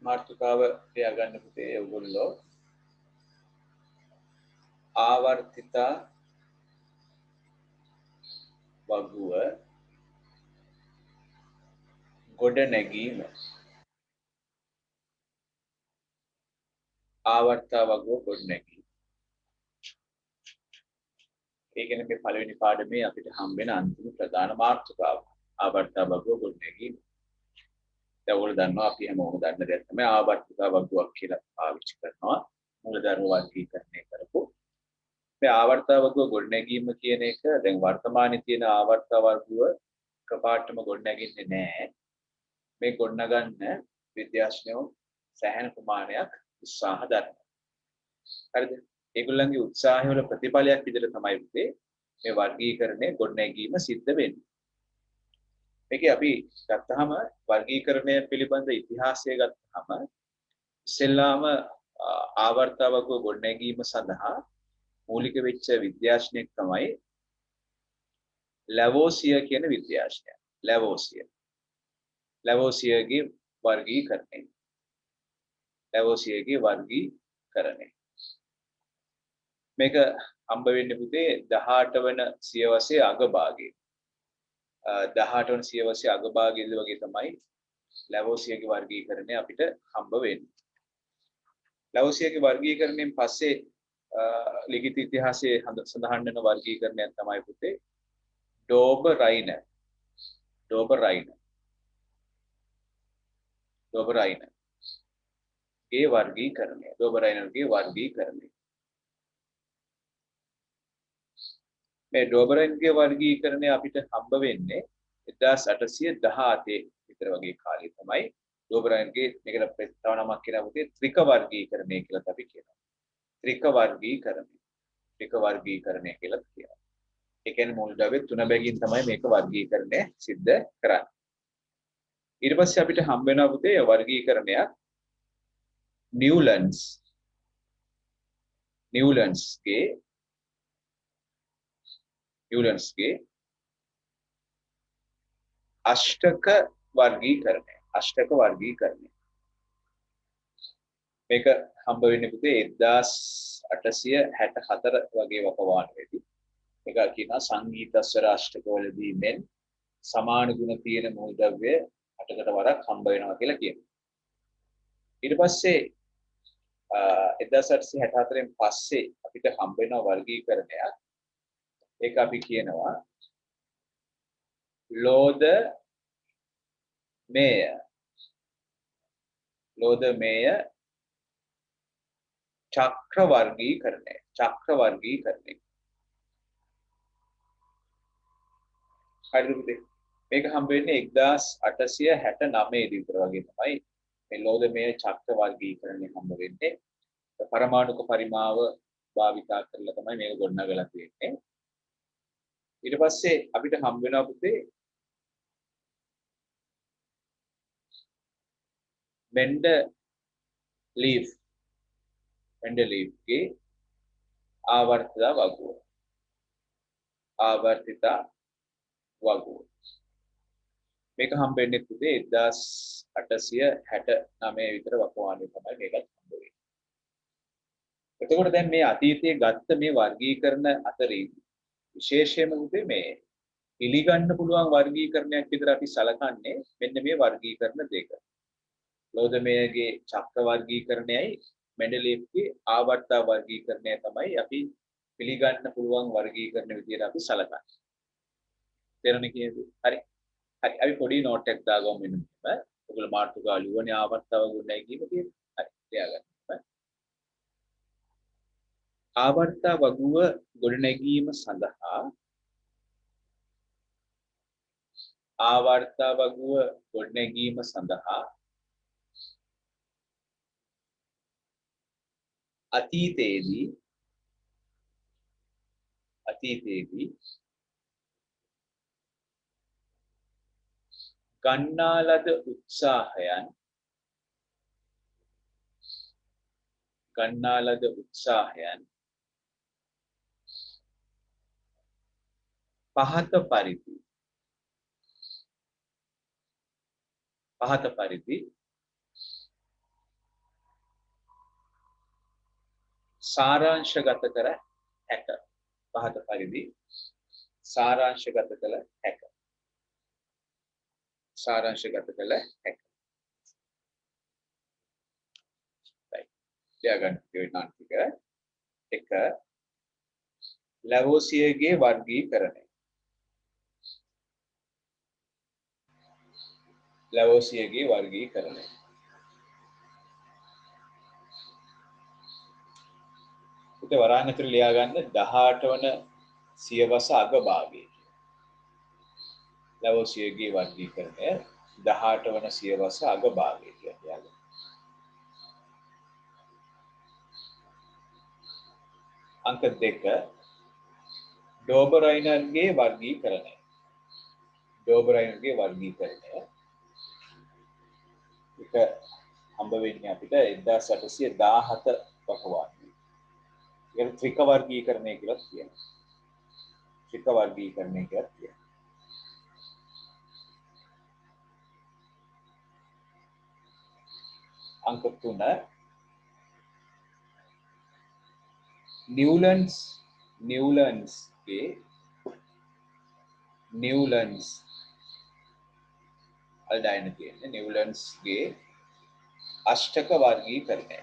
මාතෘකාව තියාගන්න පුතේ ඔයගොල්ලෝ ආවර්තිත වගුව ගොඩ නැගීම ආවර්ත වගුව ගොඩ නැගීම ඒ කියන්නේ මේ පළවෙනි පාඩමේ අපිට හම්බ වෙන අන්තිම ප්‍රධාන මාතෘකාව ආවර්ත වගුව ගොඩ නැගීම. දැන් ඔයගොල්ලෝ දන්නවා අපි හැමෝම දන්න දෙයක් තමයි ආවර්තිත වගුවක් කියලා පාවිච්චි කරනවා මූලධර්ම වර්ගීකරණය කරපො මේ ආවර්ත වගුව ගොඩ නැගීම කියන එක දැන් වර්තමානයේ තියෙන ආවර්ත වගුව කපාටම ගොඩ නැගින්නේ නැහැ. මේ ගොඩ නගන්න විද්‍යාඥයෝ සෑහෙන ප්‍රමාණයක් උත්සාහ දරනවා. හරිද? ඒගොල්ලන්ගේ උත්සාහය වල ප්‍රතිඵලයක් විදිහට තමයි මේ වර්ගීකරණය ගොඩ නැගීම සිද්ධ වෙන්නේ. මේකේ අපි ගත්තාම වර්ගීකරණය පිළිබඳ ඉතිහාසය ගත්තාම ඉස්සෙල්ලාම ආවර්ත වගුව ගොඩ නැගීම සඳහා මූලික වෙච්ච විද්‍යාඥයෙක් තමයි ලැවෝසිය කියන විද්‍යාඥයා. ලැවෝසියගේ වර්ගීකරණය. මේක හම්බ වෙන්නේ පුතේ 18 වන සියවසේ අගභාගයේ. 18 වන සියවසේ අගභාගයේදී වගේ තමයි ලැවෝසියගේ වර්ගීකරණය අපිට හම්බ වෙන්නේ. ලැවෝසියගේ වර්ගීකරණයෙන් පස්සේ ලිඛිත ඉතිහාසයේ සඳහන් වෙන වර්ගීකරණයක් තමයි පුතේ ඩෝබරයිනර් ගේ වර්ගීකරණය. මේ ඩෝබරයින්ගේ වර්ගීකරණය අපිට හම්බ වෙන්නේ 1817 විතර වගේ කාලේ තමයි ඩෝබරයින්ගේ මේකට තව නමක් කියලා පුතේ ත්‍රික වර්ගීකරණය කියලා අපි කියනවා. ත්‍රික වර්ගීකරණය කියලා කියනවා. ඒ කියන්නේ මුල් ද්‍රව්‍ය තුන බැගින් තමයි මේක වර්ගීකරණය සිද්ධ කරන්නේ. ඊට පස්සේ අපිට හම්බ වෙනවා පුතේ වර්ගීකරණයක් නිව්ලන්ඩ්ස්ගේ අෂ්ටක වර්ගීකරණය. මේක හම්බ වෙන්නේ පුතේ 1864 වගේ වකවානුවේදී. මේක කියනවා සංගීතස්වර අෂ්ටකවලදී මෙන් සමාන ගුණ තියෙන මූලද්‍රව්‍ය 8කට වරක් හම්බ වෙනවා කියලා කියනවා. ඊට පස්සේ 1864න් පස්සේ අපිට හම්බ වෙන වර්ගීකරණයක් ඒක අපි කියනවා ලෝද මේය චක්‍ර වර්ගීකරණය. හරිද පුතේ? මේක හම්බ වෙන්නේ 1869 දී විතර වගේ තමයි මේ ලෝදමේය චක්‍ර වර්ගීකරණය හම්බ වෙන්නේ. පරමාණුක පරිමාව භාවිතා කරලා තමයි මේක ගොඩනගලා තියෙන්නේ. ඊට පස්සේ අපිට හම්බ වෙනවා පුතේ මෙන්ඩලීෆ්ගේ ආවර්තිත වගුව. මේක හම්බ වෙන්නේ පුතේ 1869 විතර වකවානුවේ තමයි මේකත් හම්බ වෙන්නේ. එතකොට දැන් මේ අතීතයේ ගත්ත මේ වර්ගීකරණ අතරින් විශේෂයෙන්ම පුතේ මේ පිළිගන්න පුළුවන් වර්ගීකරණයක් විතර අපි සලකන්නේ මෙන්න මේ වර්ගීකරණ දෙක. ලෝදමේයගේ චක්‍ර වර්ගීකරණයයි මෙන්ඩලීෆ්ගේ ආවර්ත වර්ගීකරණය තමයි අපි පිළිගන්න පුළුවන් වර්ගීකරණ විදියට අපි සලකන්නේ. තේරුණේ කීයද? හරි. අපි පොඩි නෝට් එකක් දාගමු මෙන්න මෙහෙම. ඔයගොල්ලෝ මාතෘකාව ලියවන්නේ ආවර්ත වගුව නැගීම කියන. හරි. ලියාගන්න. ආවර්ත වගුව ගොඩනැගීම සඳහා අතීතයේදී ගන්නා ලද උත්සාහයන් පහත පරිදි සාරාංශගත කර හැක. පහත පරිදි සාරාංශගත කළ හැක. සාරාංශගත කළ හැක. right. ලියාගන්න තියෙන ටික එක ලැවෝසියගේ වර්ගීකරණය. ලැවෝසියගේ වර්ගීකරණය. උට වරහන් ඇතුළේ ලියා ගන්න 18 වන සියවස අග භාගයේ. ලැවෝසියගේ වර්ගීකරණය 18 වන සියවස අග භාගයේ ලියා ගන්න. අංක 2 ඩෝබරයිනර්ගේ වර්ගීකරණය. ඩෝබරයිනර්ගේ වර්ගීකරණය එක හම්බ වෙන්නේ අපිට 1817 වකවානුවේ. ඒක ත්‍රික වර්ගීකරණය කියලා කියනවා. ත්‍රික වර්ගීකරණය කියලා කියනවා. අංක 3 නිව්ලන්ඩ්ස්ගේ අල්ඩයින කියන්නේ නිව්ලන්ඩ්ස්ගේ අෂ්ටක වර්ගීකරණය.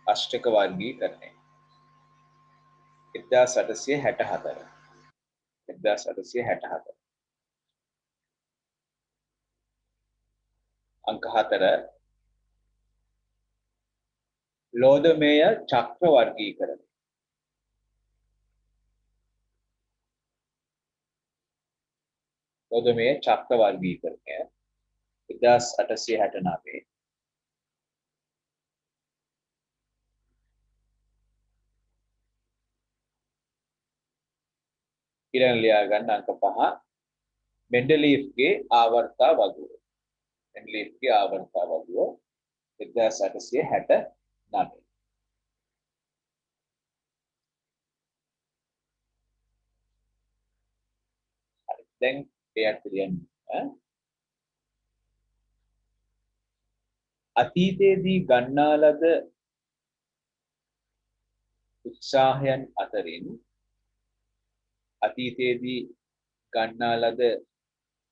අෂ්ටක වර්ගීකරණය 1864. 1864. අංක 4 ලෝධමේය චක්‍ර වර්ගීකරණය. ලෝධමේය චක්‍ර වර්ගීකරණය 1869. ඊළඟ ලියා ගන්න අංක 5 මෙන්ඩලීෆ්ගේ ආවර්තා වගුව. මෙන්ඩලීෆ්ගේ ආවර්තා වගුව 1869. හරි. දැන් එයට ලියන්න. අතීතයේදී ගන්නා ලද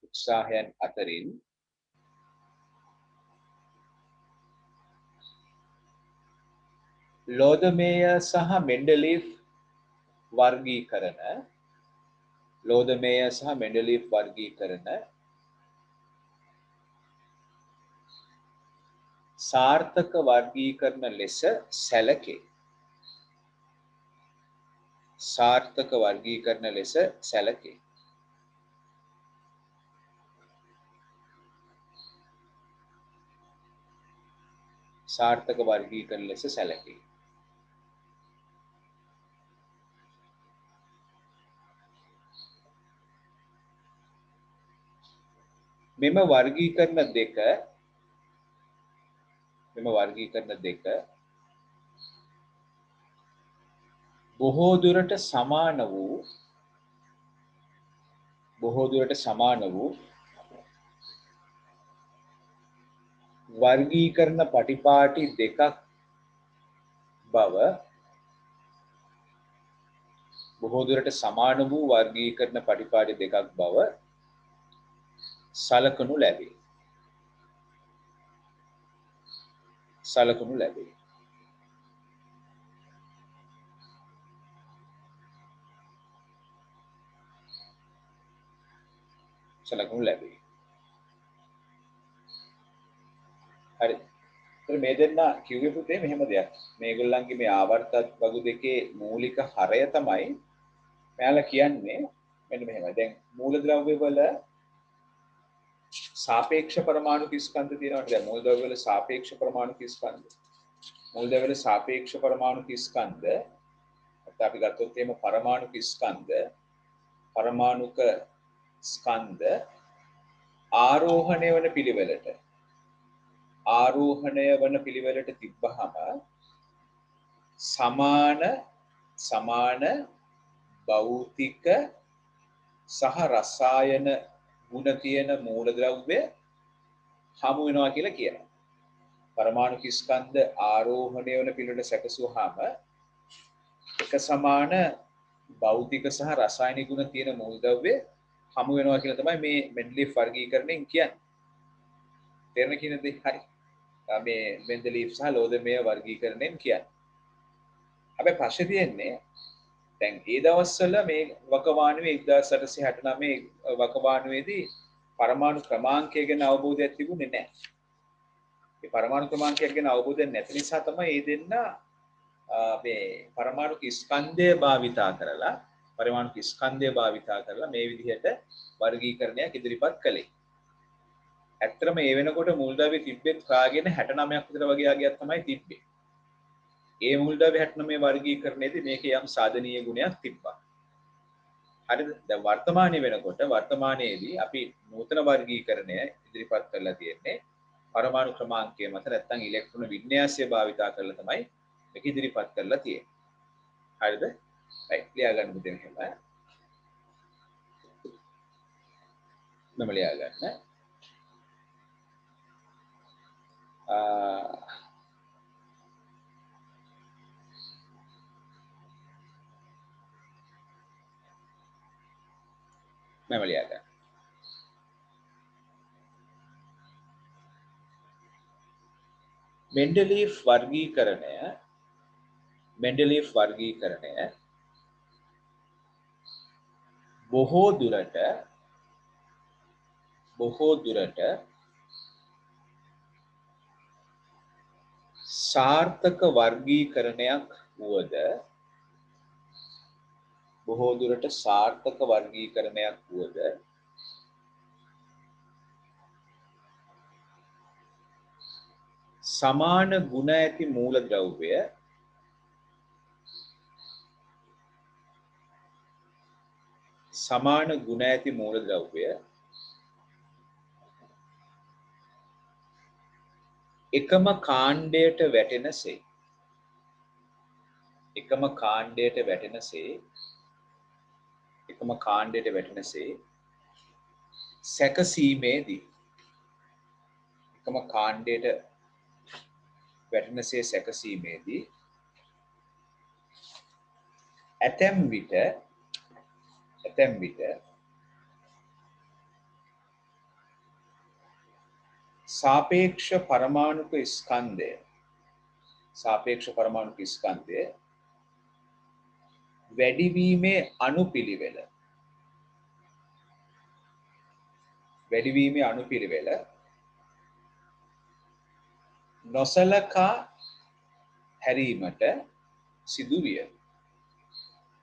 උත්සාහයන් අතරින් ලෝධමේය සහ මෙන්ඩලීෆ් වර්ගීකරණ සාර්ථක වර්ගීකරණ ලෙස සැලකේ. සාර්ථක වර්ගීකරණ ලෙස සැලකේ. සාර්ථක වර්ගීකරණ ලෙස සැලකේ. මෙම වර්ගීකරණ දෙක බොහෝ දුරට සමාන වූ වර්ගීකරණ පටිපාටි දෙකක් බව සලකනු ලැබේ. හරි. ඒතර මේ දෙන්න කිව්වේ පුතේ මෙහෙම දෙයක්. මේගොල්ලන්ගේ මේ ආවර්ත වගු දෙකේ මූලික හරය තමයි මෙයාලා කියන්නේ මෙන්න මෙහෙමයි. දැන් මූලද්‍රව්‍ය වල සාපේක්ෂ පරමාණු ස්කන්ධ තියෙනවා. දැන් මූලද්‍රව්‍ය වල සාපේක්ෂ පරමාණු ස්කන්ධ. මූලද්‍රව්‍ය වල සාපේක්ෂ පරමාණු ස්කන්ධ අත් අපි ගත්තොත් එහෙම පරමාණුක ස්කන්ධ ආරෝහණය වන පිළිවෙලට තිබ්බහම සමාන භෞතික සහ රසායන ගුණ තියෙන මූලද්‍රව්‍ය හමු වෙනවා කියලා කියනවා. පරමාණු ස්කන්ධ ආරෝහණය වන පිළිවෙලට සැකසුවාම එක සමාන භෞතික සහ රසායනික ගුණ තියෙන මූලද්‍රව්‍ය හමු වෙනවා කියලා තමයි මේ මෙන්ඩලිෆ් වර්ගීකරණයෙන් කියන්නේ. තේරෙන කියන දේ හරි. මේ මෙන්ඩලිෆ් සහ ලෝදමේ වර්ගීකරණයෙන් කියන්නේ. හැබැයි ප්‍රශ්නේ තියෙන්නේ දැන් ඒ දවස්වල මේ වකවානුවේ 1869 වකවානුවේදී පරමාණු ක්‍රමාංකය ගැන අවබෝධයක් තිබුණේ නැහැ. ඒ පරමාණු ක්‍රමාංකයක් ගැන අවබෝධයක් නැති නිසා තමයි මේ දෙන්න මේ පරමාණු ස්කන්ධය භාවිතා කරලා මේ විදිහට වර්ගීකරණයක් ඉදිරිපත් කළේ. ඇත්තටම මේ වෙනකොට මූලද්‍රව්‍ය තිබ්බෙත් කාගෙන 69ක් විතර වගේ ආගයක් තමයි තිබ්බේ. ඒ මූලද්‍රව්‍ය 69 වර්ගීකරණයේදී මේකේ යම් සාධනීය ගුණයක් තිබ්බා. හරිද? දැන් වර්තමානයේදී අපි නූතන වර්ගීකරණය ඉදිරිපත් කරලා තියෙන්නේ පරමාණු ක්‍රමාංකය මත නැත්නම් ඉලෙක්ට්‍රෝන වින්‍යාසය භාවිතා කරලා තමයි මේක ඉදිරිපත් කරලා තියෙන්නේ. හරිද? right ලියා ගන්න පුතේ එහෙම. මම ලියා ගන්න. මම ලියා ගන්න. මෙන්ඩලිෆ් වර්ගීකරණය බොහෝ දුරට සාර්ථක වර්ගීකරණයක් වුවද සමාන ගුණ ඇති මූලද්‍රව්‍ය එකම කාණ්ඩයට වැටෙනසේ සැකසීමේදී ඇතැම් විට සාපේක්ෂ පරමාණුක ස්කන්ධය වැඩිවීමේ අනුපිළිවෙල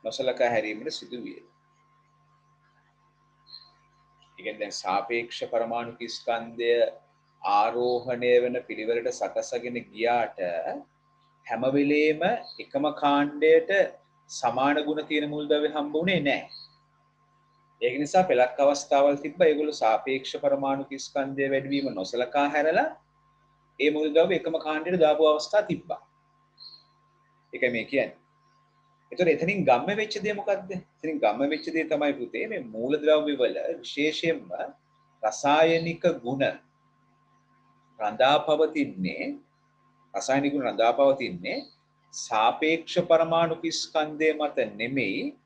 නොසලකා හැරීමට සිදුවිය. ඒ කියන්නේ දැන් සාපේක්ෂ පරමාණුක ස්කන්ධය ආරෝහණය වෙන පිළිවෙලට සකසගෙන ගියාට හැම වෙලේම එකම කාණ්ඩයට සමාන ගුණ තියෙන මූලද්‍රව්‍ය හම්බුනේ නැහැ. ඒක නිසා පෙළක් අවස්ථාවල් තිබ්බා ඒගොල්ලෝ සාපේක්ෂ පරමාණුක ස්කන්ධය වැඩිවීම නොසලකා හැරලා ඒ මූලද්‍රව්‍ය එකම කාණ්ඩයට දාපු අවස්ථා තිබ්බා. ඒකයි මේ කියන්නේ. ඒතර එතනින් ගම්ම වෙච්ච දේ මොකද්ද? එතනින් ගම්ම වෙච්ච දේ තමයි පුතේ මේ මූලද්‍රව්‍ය වල විශේෂයෙන්ම රසායනික ගුණ රඳා පවතින්නේ සාපේක්ෂ පරමාණුක ස්කන්ධය මත නෙමෙයි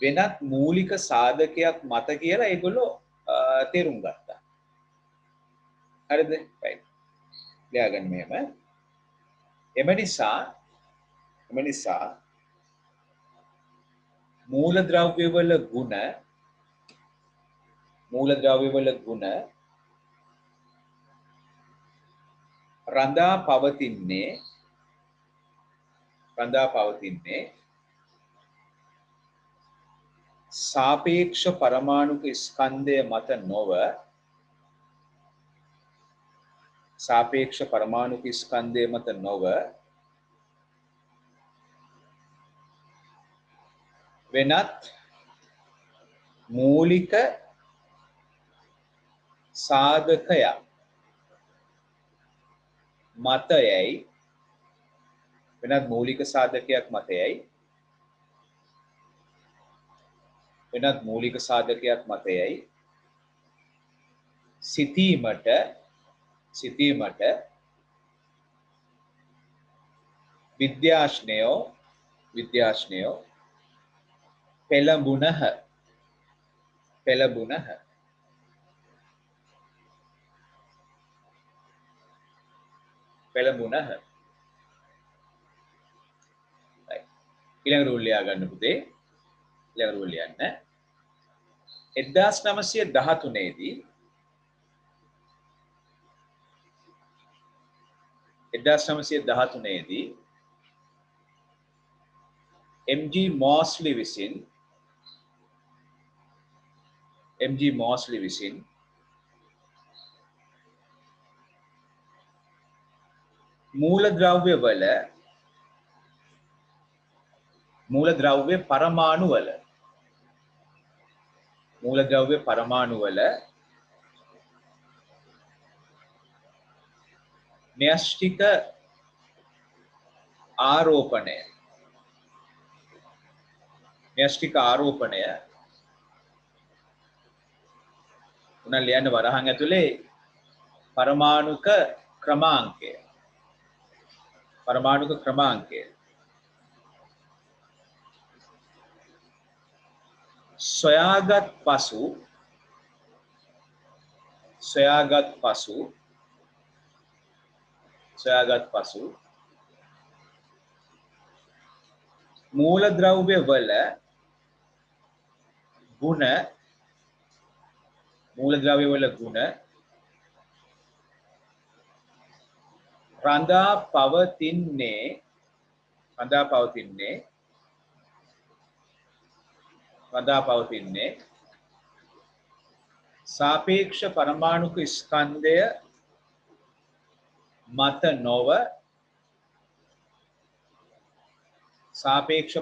වෙනත් මූලික සාධකයක් මත කියලා ඒගොල්ලෝ තේරුම් ගත්තා. හරිද? right. ලියාගන්න මෙහෙම. එම නිසා මූලද්‍රව්‍ය වල ගුණ රඳා පවතින්නේ සාපේක්ෂ පරමාණුක ස්කන්ධය මත නොව වෙනත් මූලික සාධකයක් මතයයි සිතීමට විද්‍යාඥයෝ විද්‍යාඥයෝ පෙළඹුණහ පෙළඹුණහ පෙළඹුණහ ඊළඟ රූල් ලියා ගන්න පුතේ ඊළඟ රූල් ලියන්න 1913 දී 1913 දී MG Moseley විසින් මූලද්‍රව්‍ය පරමාණු වල න්‍යෂ්ටික ආරෝපණය උන ලියන්න වරහන් ඇතුලේ පරමාණුක ක්‍රමාංකය සොයාගත් පසු මූලද්‍රව්‍ය වල ගුණ රඳා පවතින්නේ සාපේක්ෂ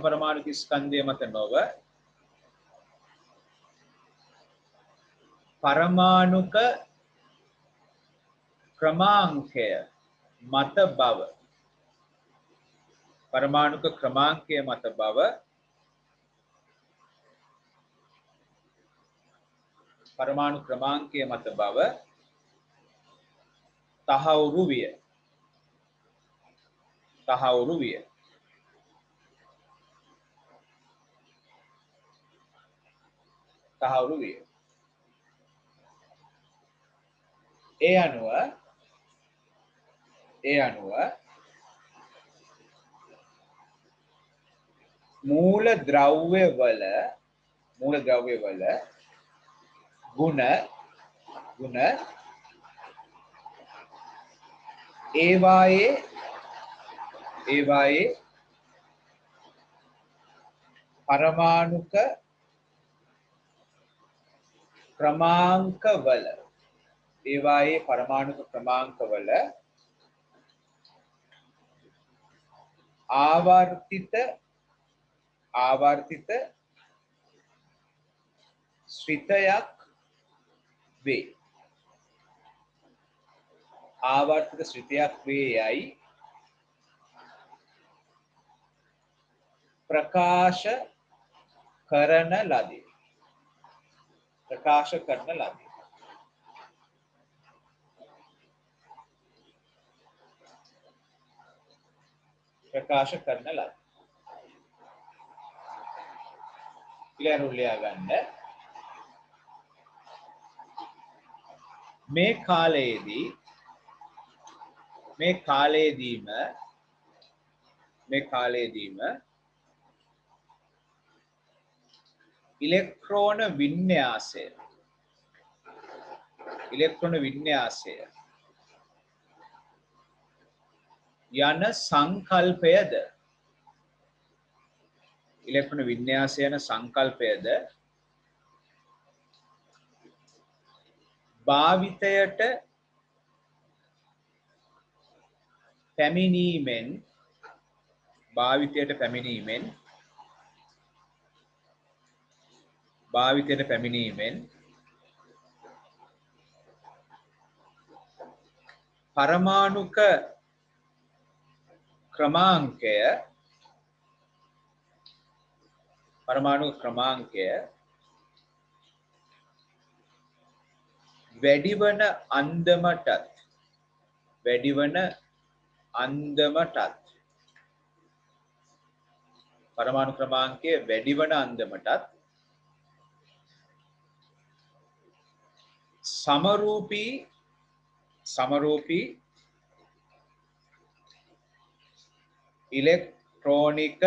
පරමාණුක ස්කන්ධය මත නොව පරමාණුක ක්‍රමාංකය මත බව තහවුරු විය. ඒ අනුව මූලද්‍රව්‍ය වල ගුණ ඒවායේ පරමාණුක ක්‍රමාංකවල ආවර්තිත ශ්‍රිතයක් වේ යයි ප්‍රකාශ කරන ලදී. ඊළඟ ලියා ගන්න. මේ කාලයේදීම ඉලෙක්ට්‍රෝන වින්‍යාසය යන සංකල්පයද භාවිතයට පැමිණීමෙන් පරමාණුක ක්‍රමාංකය වැඩිවන අන්දමටත් परमाणु क्रमांकයේ වැඩි වන අන්දමටත් समरूपी इलेक्ट्रॉनिक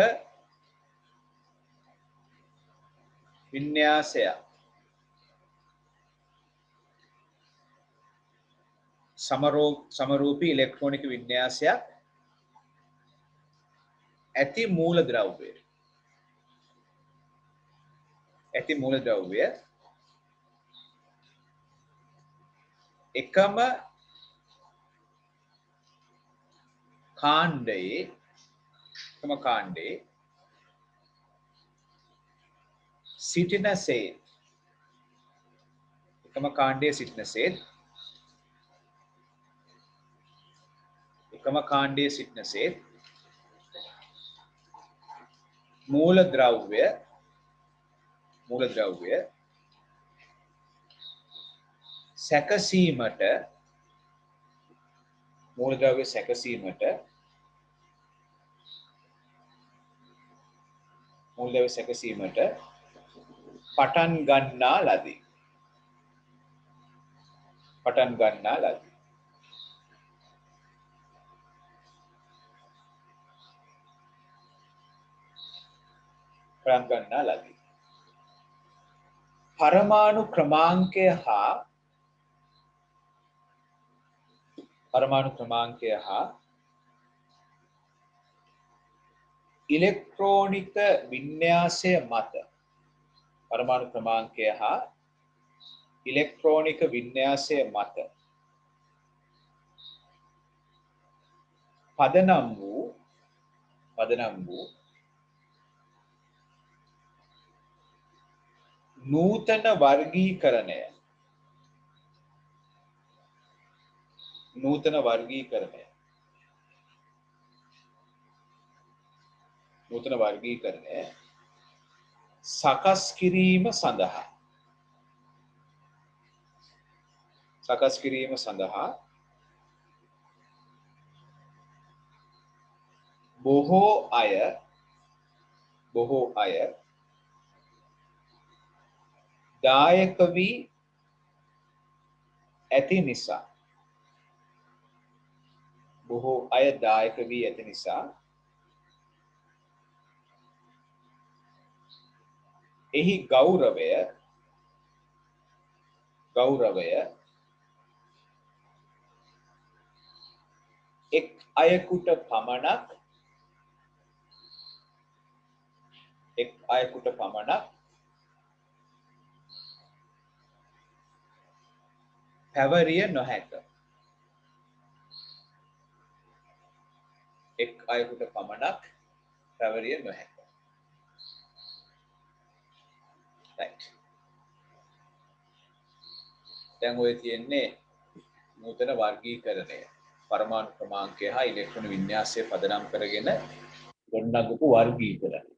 विन्यासය समरूपी इलेक्ट्रॉनिक विन्यासයක් ඇති මූලද්‍රව්‍ය එකම කාණ්ඩයේ සිටිනසේ मूलद्रव्य සැකසීමට පටන් ගන්නා ලදී. परमाणु क्रमांकය හා ඉලෙක්ට්‍රෝනික වින්‍යාසය මත පදනම් වූ නූතන වර්ගීකරණය සකස් කිරීම සඳහා බොහෝ අය දායක වී ඇති නිසා එහි ගෞරවය එක් අයෙකුට පමණක් පැවරිය නොහැක. right. දැන් ඔය තියෙන්නේ නූතන වර්ගීකරණය. පරමාණු ක්‍රමාංකය හා ඉලෙක්ට්‍රෝන වින්‍යාසය පදනම් කරගෙන ගොඩනගපු වර්ගීකරණය.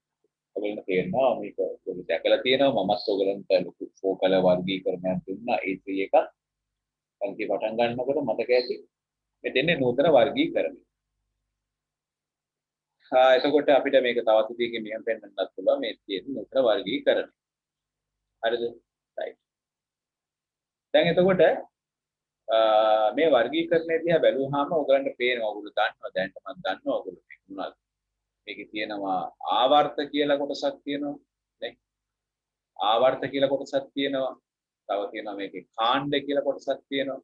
ඔයගොල්ලන්ට තේරෙනවා මේක ඔයගොල්ලෝ දැකලා තියෙනවා මමත් ඔයගොල්ලන්ට ලොකු ෆෝකල වර්ගීකරණයක් දුන්නා A3 එකක්. පන්ති පටන් ගන්නකොට මතක ඇති. මෙතෙන්නේ නූතන වර්ගීකරණය. එතකොට අපිට මේක තවත් විදිහකින් මෙහෙම පෙන්නන්නත් පුළුවන් මේ තියෙන නූතන වර්ගීකරණය. හරිද? right. දැන් එතකොට මේ වර්ගීකරණය දිහා බැලුවාම ඔයගලන්ට පේනවා ඔයගොල්ලෝ දන්නවා දැනට මම දන්නවා ඔයගොල්ලෝ මේක මොනවද? මේකේ තියෙනවා ආවර්ත කියලා කොටසක් තියෙනවා නේ. ආවර්ත කියලා කොටසක් තියෙනවා. තව තියෙනවා මේකේ කාණ්ඩ කියලා කොටසක් තියෙනවා.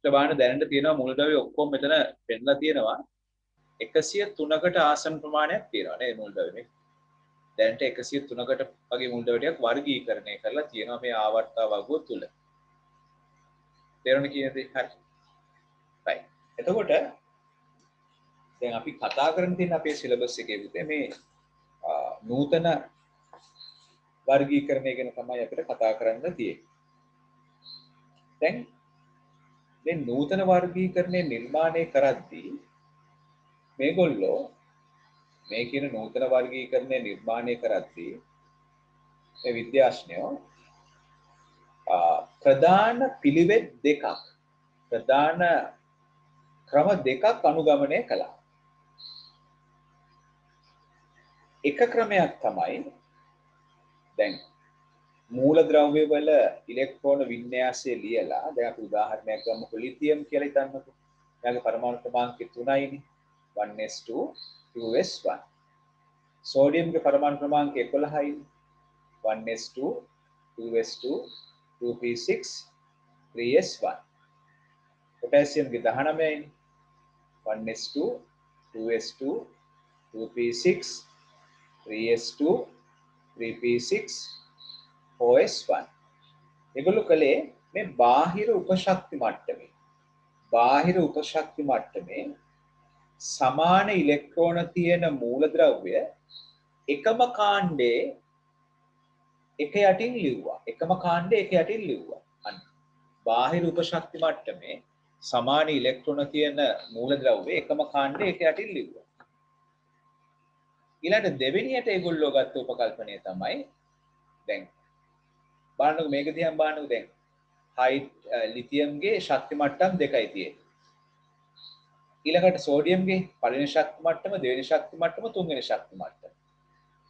බලන්න දැනට තියෙනවා මූලද්‍රව්‍ය ඔක්කොම මෙතන පෙන්නලා තියෙනවා 103කට ආසන්න ප්‍රමාණයක් තියෙනවා නේද මූලද්‍රව්‍ය මේ. දැනට 103කට වගේ මූලද්‍රව්‍ය ටිකක් වර්ගීකරණය කරලා තියෙනවා මේ ආවර්තා වගුව තුල. තේරුණා කියනද? හරි. right. එතකොට දැන් අපි කතා කරන්න තියෙන අපේ සිලබස් එකේ විතර මේ නූතන වර්ගීකරණය ගැන තමයි අපිට කතා කරන්න තියෙන්නේ. දැන් මේ නූතන වර්ගීකරණය නිර්මාණය කරද්දී මේගොල්ලෝ මේ කියන නූතන වර්ගීකරණය නිර්මාණය කරද්දී මේ විද්‍යාඥයෝ ප්‍රධාන පිළිවෙත් දෙකක් ප්‍රධාන ක්‍රම දෙකක් අනුගමනය කළා. එක ක්‍රමයක් තමයි දැන් මූලද්‍රව්‍ය වල ඉලෙක්ට්‍රෝන වින්‍යාසය ලියලා දැන් අපි උදාහරණයක් ගමුකෝ ලිතියම් කියලා හිතන්නකෝ. එයාගේ පරමාණු ක්‍රමාංකය 3යිනේ 1s2 2s1. සෝඩියම්ගේ පරමාණු ක්‍රමාංකය 11යිනේ 1s2 2s2 2p6 3s1. Potassium की 19 1s2 2s2 2p6 3s2 3p6 4s1 ඒගොල්ලෝ කලේ මේ බාහිර උපශක්ති මට්ටමේ සමාන ඉලෙක්ට්‍රෝන තියෙන මූලද්‍රව්‍ය එකම කාණ්ඩේ එක යටින් ලිව්වා අන්න බාහිර උපශක්ති මට්ටමේ සමාන ඉලෙක්ට්‍රෝන තියෙන මූලද්‍රව්‍ය එකම කාණ්ඩේ එක යටින් ලිව්වා. ඊළඟ දෙවෙනියට ඒගොල්ලෝ ගත්ත උපකල්පනය තමයි දැන් බලන්නකො මේක දිහා බලන්නකො දැන් හයිට් ලිතියම්ගේ ශක්ති මට්ටම් දෙකයි තියෙන්නේ. ඊළඟට සෝඩියම්ගේ පළවෙනි ශක්ති මට්ටම, දෙවෙනි ශක්ති මට්ටම, තුන්වෙනි ශක්ති මට්ටම.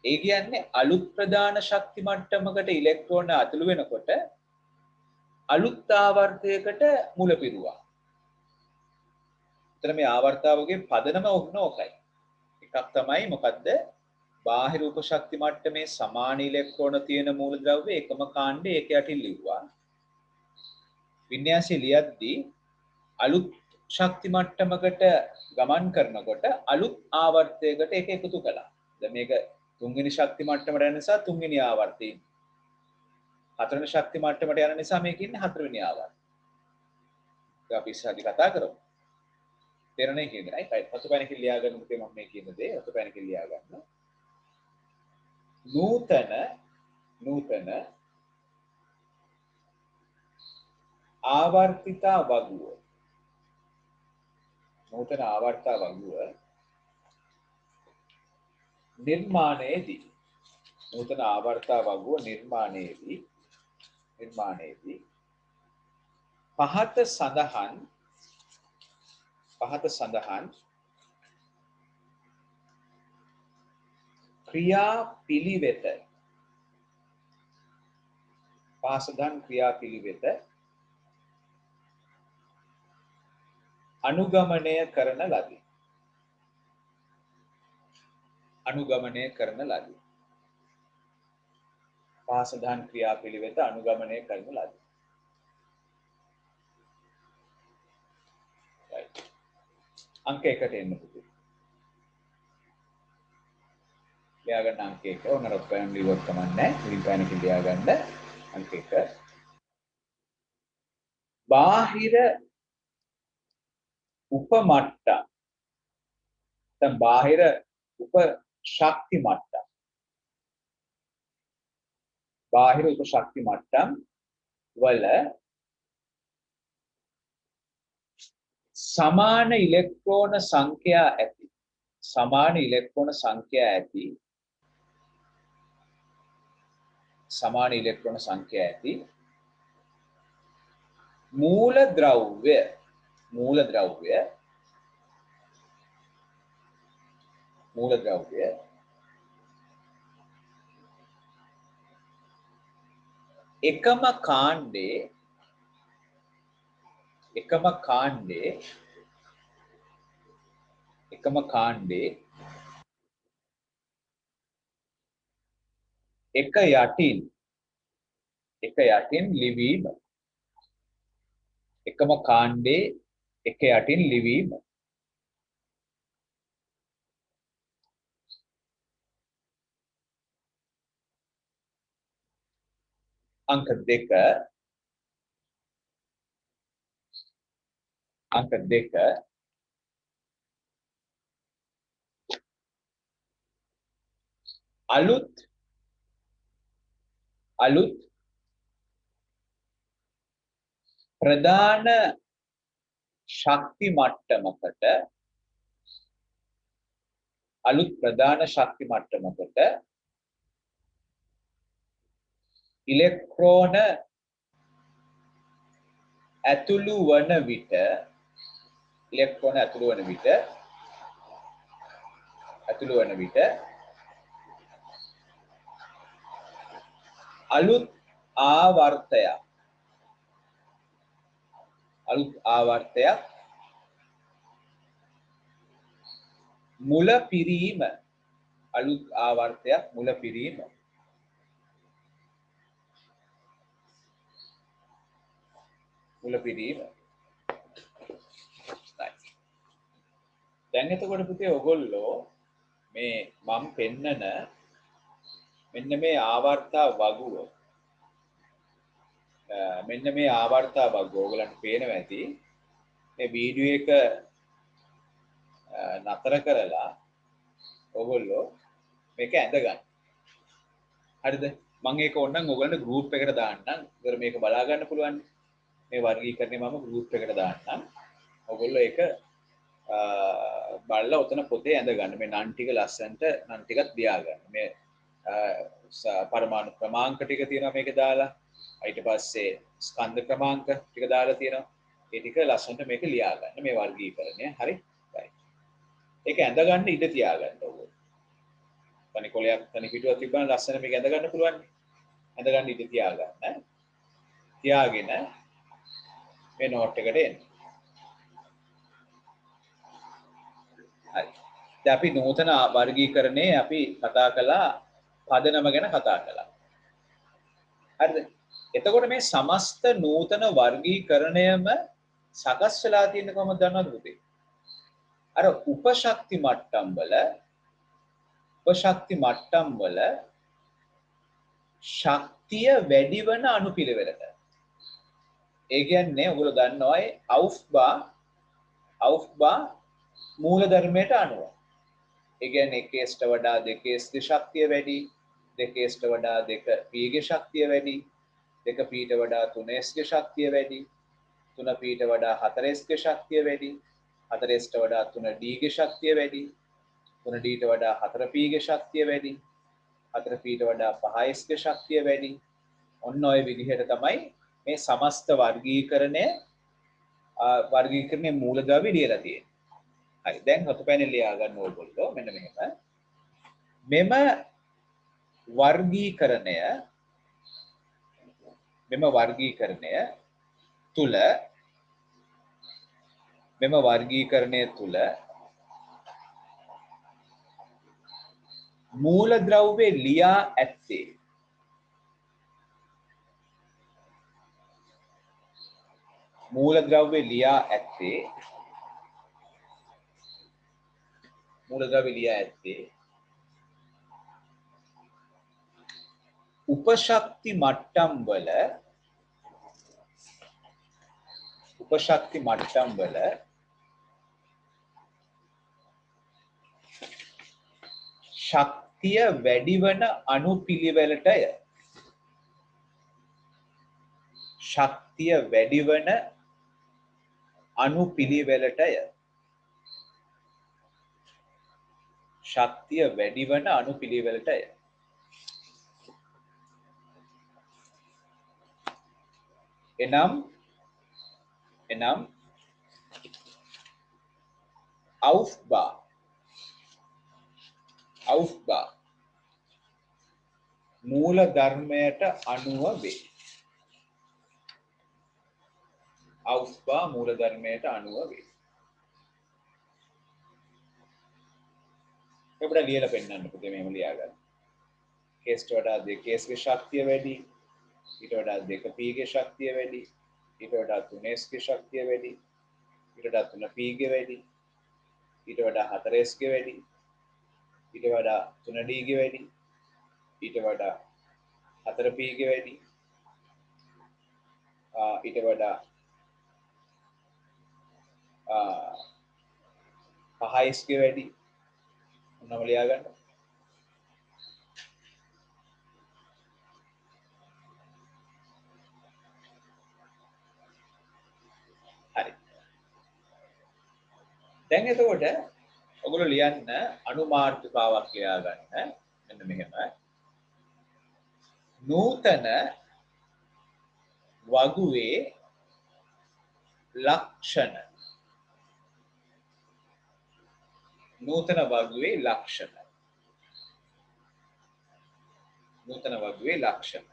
ඒ කියන්නේ අලුත් ප්‍රධාන ශක්ති මට්ටමකට ඉලෙක්ට්‍රෝන අතුළු වෙනකොට අලුත් ආවර්තයකට මුල පිරුවා. එතන මේ ආවර්තාවකගේ පදනම ඕකයි. එකක් තමයි මොකද්ද? බාහිර උපශක්ති මට්ටමේ සමාන ඉලෙක්ට්‍රෝන තියෙන මූලද්‍රව්‍ය එකම කාණ්ඩේ එක යටින් ලිව්වා. වින්‍යාසය ලියද්දී අලුත් ශක්ති මට්ටමකට ගමන් කරනකොට අලුත් ආවර්තයකට ඒක එකතු කළා. දැන් මේක තුන්වෙනි ශක්ති මට්ටමට යන නිසා තුන්වෙනි ආවර්තය. හතරවෙනි ශක්ති මට්ටමට යන නිසා මේක ඉන්නේ හතරවෙනි ආවර්තය. ඒක අපි ඉස්සරහදී කතා කරමු. තේරෙන්නේ කියන්නේ නයි. පසුපැනකින් ලියා ගන්න මුතේ මම මේ කියන දේ පසුපැනකින් ලියා ගන්න. නූතන ආවර්තිතා වගුව නිර්මාණයේදී පහත සඳහන් ක්‍රියාපිළිවෙත අනුගමනය කරන ලදී. පාසදාන ක්‍රියාපිළිවෙත අනුගමනය කරන ලදී. right. අංක 1ට එන්න පුතේ. ලියා ගන්න අංක 1 ඕන රොප්පයන් ලියුවත් කමන්නේ. ඉතින් පැනකින් ලියා ගන්න අංක 1. බාහිර උපමට්ටම්. දැන් බාහිර උපශක්ති මට්ටම් වල සමාන ඉලෙක්ට්‍රෝන සංඛ්‍යා ඇති මූලද්‍රව්‍ය එකම කාණ්ඩේ එක යටින් ලිවීම. එකම කාණ්ඩේ එක යටින් ලිවීම. අංක 2 අලුත් ප්‍රධාන ශක්ති මට්ටමකට ඉලෙක්ට්‍රෝන ඇතුළු වන විට අලුත් ආවර්තයක් අලුත් ආවර්තයක් මුල පිරීම අලුත් ආවර්තයක් මුල පිරීම දැන් එතකොට පුතේ ඔයගොල්ලෝ මේ මම පෙන්නන මෙන්න මේ ආවර්තා වගුව මෙන්න මේ ආවර්තා වගුව ඔයගලන්ට පේනවා ඇති මේ වීඩියෝ එක නතර කරලා ඔයගොල්ලෝ මේක ඇඳ ගන්න. හරිද? මම ඒක ඕනනම් ඔයගලන්ට ගෲප් එකට දාන්නම්. ඒතර මේක බලා ගන්න පුළුවන්. මේ වර්ගීකරණය මම ගෲප් එකට දාන්නම්. ඔයගොල්ලෝ ඒක බලලා උතන පොතේ ඇඳ ගන්න. මේ නම් ටික ලස්සන්ට නම් ටිකක් ලියා ගන්න. මේ පරමාණු ක්‍රමාංක ටික තියෙනවා මේක දාලා. ඊට පස්සේ ස්කන්ධ ක්‍රමාංක ටික දාලා තියෙනවා. ඒ ටික ලස්සන්ට මේක ලියා ගන්න. මේ වර්ගීකරණය. හරි? right. ඒක ඇඳ ගන්න ඉඩ තියා ගන්න ඕනේ. තනි කොලයක් තනි පිටුවක් තිබ්බම ලස්සන මේක ඇඳ ගන්න පුළුවන්. ඇඳ ගන්න ඉඩ තියා ගන්න. තියාගෙන මේ නෝට් එකට එන්න. හරි. දැන් අපි නූතන වර්ගීකරණේ අපි කතා කළා පදනම ගැන කතා කළා. හරිද? එතකොට මේ සමස්ත නූතන වර්ගීකරණයම සකස් වෙලා තියෙන්නේ කොහොමද දන්නවද පුතේ? අර උපශක්ති මට්ටම් වල ශක්තිය වැඩි වෙන අනුපිළිවෙලට. ඒ කියන්නේ ඔයගොල්ලෝ දන්නවා ඒ අවුෆ්බා මූල ධර්මයට අනුව. ඒ කියන්නේ 1ට වඩා 2ගේ ශක්තිය වැඩි, 2ට වඩා 2pගේ ශක්තිය වැඩි, 2pට වඩා 3sගේ ශක්තිය වැඩි, 3pට වඩා 4sගේ ශක්තිය වැඩි, 4ට වඩා 3dගේ ශක්තිය වැඩි, 3dට වඩා 4pගේ ශක්තිය වැඩි, 4pට වඩා 5sගේ ශක්තිය වැඩි. ඔන්න ඔය විදිහට තමයි මේ සමස්ත වර්ගීකරණයේ මූලද්‍රව්‍ය ලියලා තියෙන්නේ. හරි. දැන් රතු පැනෙල් ලියා ගන්න ඕගොල්ලෝ මෙන්න මෙහෙම. මෙම වර්ගීකරණය තුල මූලද්‍රව්‍ය ලියා ඇත්තේ උපශක්ති මට්ටම් වල ශක්තිය වැඩිවන අනුපිළිවෙලටය. ශක්තිය වැඩිවන අනුපිළිවෙලටය. එනම් අවුෆ්බා මූල ධර්මයට අනුව වේ. අපිට ලියලා පෙන්නන්න පුතේ මෙහෙම ලියා ගන්න. කේස්ට වඩා 2sගේ ශක්තිය වැඩි, ඊට වඩා 2pගේ ශක්තිය වැඩි, ඊට වඩා 3sගේ ශක්තිය වැඩි, ඊට වඩා 3pගේ වැඩි, ඊට වඩා 4sගේ වැඩි, ඊට වඩා 3dගේ වැඩි, ඊට වඩා 4pගේ වැඩි, ඊට වඩා 5sගේ වැඩි. මොනවද ලියා ගන්න? හරි. දැන් එතකොට ඔයගොල්ලෝ ලියන්න අනුමාර්ථකාවක් ලියා ගන්න. මෙන්න මෙහෙම. නූතන වගුවේ ලක්ෂණ.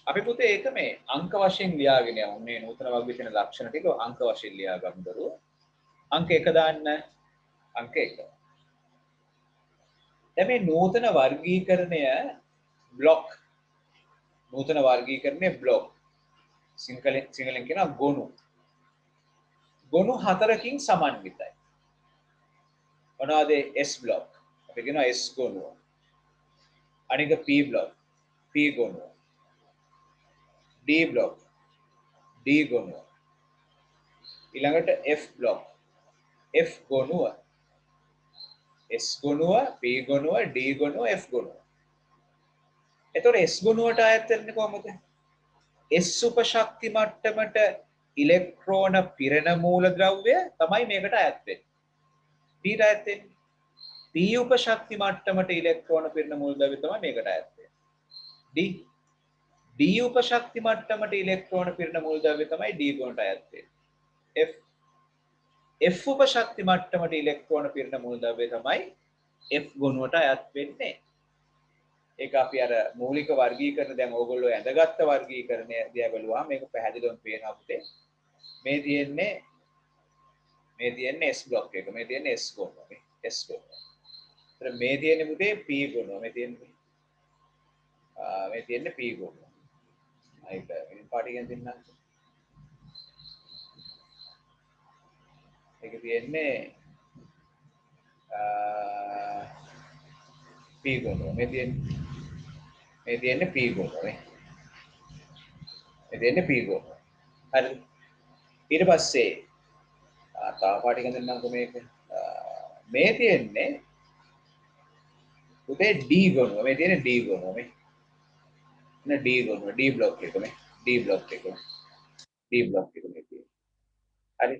අපි පුතේ ඒක මේ අංක වශයෙන් ලියාගෙන යමු. මේ නූතන වර්ගයේ තියෙන ලක්ෂණ ටික අංක වශයෙන් ලියා ගමු දරුවෝ. අංක 1 දාන්න. අංක 1. දැන් මේ නූතන වර්ගීකරණය බ්ලොක්. නූතන වර්ගීකරණය බ්ලොක්. සිංහලෙන් කියනවා ගොනු. ගොනු 4කින් සමන්විතයි. මොනවාද S බ්ලොක්? අපි කියනවා S ගොනුව. අනික P block. P ගොනුව. D block. D ගොනුව. ඊළඟට F block. F ගොනුව. S ගොනුව, P ගොනුව, D ගොනුව, F ගොනුව. එතකොට S ගොනුවට අයත් වෙන්නේ කොහොමද? S උපශක්ති මට්ටමට ඉලෙක්ට්‍රෝන පිරෙන මූලද්‍රව්‍ය තමයි මේකට අයත් වෙන්නේ. P ට අයත් වෙන්නේ. P උපශක්ති මට්ටමට ඉලෙක්ට්‍රෝන පිරෙන මූලද්‍රව්‍ය තමයි මේකට අයත් වෙන්නේ. D උපශක්ති මට්ටමට ඉලෙක්ට්‍රෝන පිරෙන මූලද්‍රව්‍ය තමයි D ගොනට අයත් වෙන්නේ. F උපශක්ති මට්ටමට ඉලෙක්ට්‍රෝන පිරෙන මූලද්‍රව්‍ය තමයි F ගොනුවට අයත් වෙන්නේ. ඒක අපි අර මූලික වර්ගීකරණ දැන් ඕගොල්ලෝ ඇඳගත්ත වර්ගීකරණය දිහා බලුවාම මේක පැහැදිලිවම පේනවා පුතේ. මේ තියෙන්නේ S බ්ලොක් එක. මේ තියෙන්නේ S ගොනුව. S ගොනුව. ඒතර මේ තියෙන්නේ පුතේ P ගොනුව. මේ තියෙන්නේ P ගොනුව. අයික වෙන පාටියෙන් දෙන්නම්. ඒක තියෙන්නේ P ගොනුව. මේ තියෙන්නේ P ගොනුව. මේ තියෙන්නේ P ගොනුව. හරි. ඊට පස්සේ තව පාටියෙන් දෙන්නම්කො මේක. මේ තියෙන්නේ පුතේ D ගොනුව. මේ තියෙන්නේ D ගොනුව. මේ D ගොනුව. D බ්ලොක් එක මේ. D බ්ලොක් එක. D බ්ලොක් එක මේ තියෙන්නේ. හරි.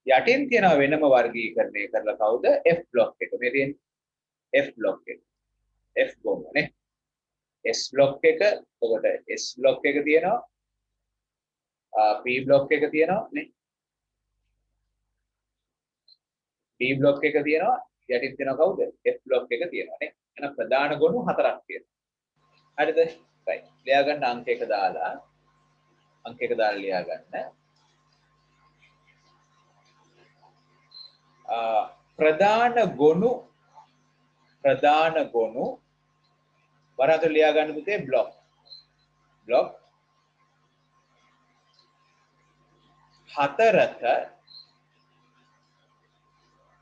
යටින් තියෙනවා වෙනම වර්ගීකරණය කරලා කවුද? F බ්ලොක් එක. මේ තියෙන්නේ F බ්ලොක් එක. F ගොනුව නේ. S බ්ලොක් එක. එතකොට S බ්ලොක් එක තියෙනවා. P බ්ලොක් එක තියෙනවා නේ. P බ්ලොක් එක තියෙනවා. යටින් තියෙනවා කවුද? F බ්ලොක් එක තියෙනවා නේ. එහෙනම් ප්‍රධාන ගොනු 4ක් තියෙනවා. හරිද? right. ලියා ගන්න අංක 1 දාලා ලියා ගන්න. ප්‍රධාන ගොනු වරහත ලියා ගන්න පුතේ බ්ලොක් 4ක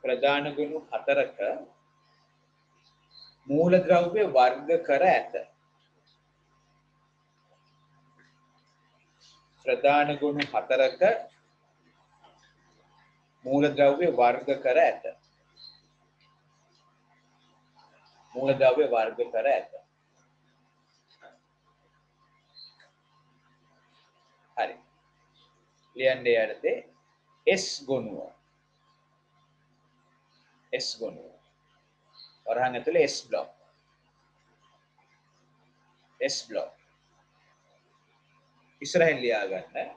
ප්‍රධාන ගොනු 4ක මූලද්‍රව්‍ය වර්ග කර ඇත. ප්‍රධාන ගොනු 4ක මූලද්‍රව්‍ය වර්ග කර ඇත. මූලද්‍රව්‍ය වර්ග කර ඇත. හරි. ලියන්නේ යටතේ S ගොනුව. වරහන් ඇතුලේ S බ්ලොක්. ඉස්සරහින් ලියා ගන්න.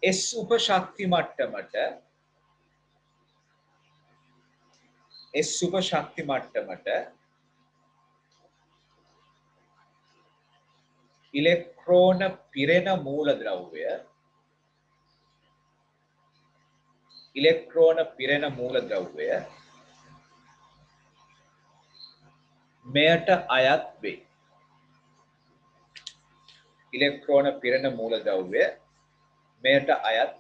S උපශක්ති මට්ටමට ඉලෙක්ට්‍රෝන පිරෙන මූලද්‍රව්‍ය මෙයට අයත් වේ. ඉලෙක්ට්‍රෝන පිරෙන මූලද්‍රව්‍ය මෙයට අයත්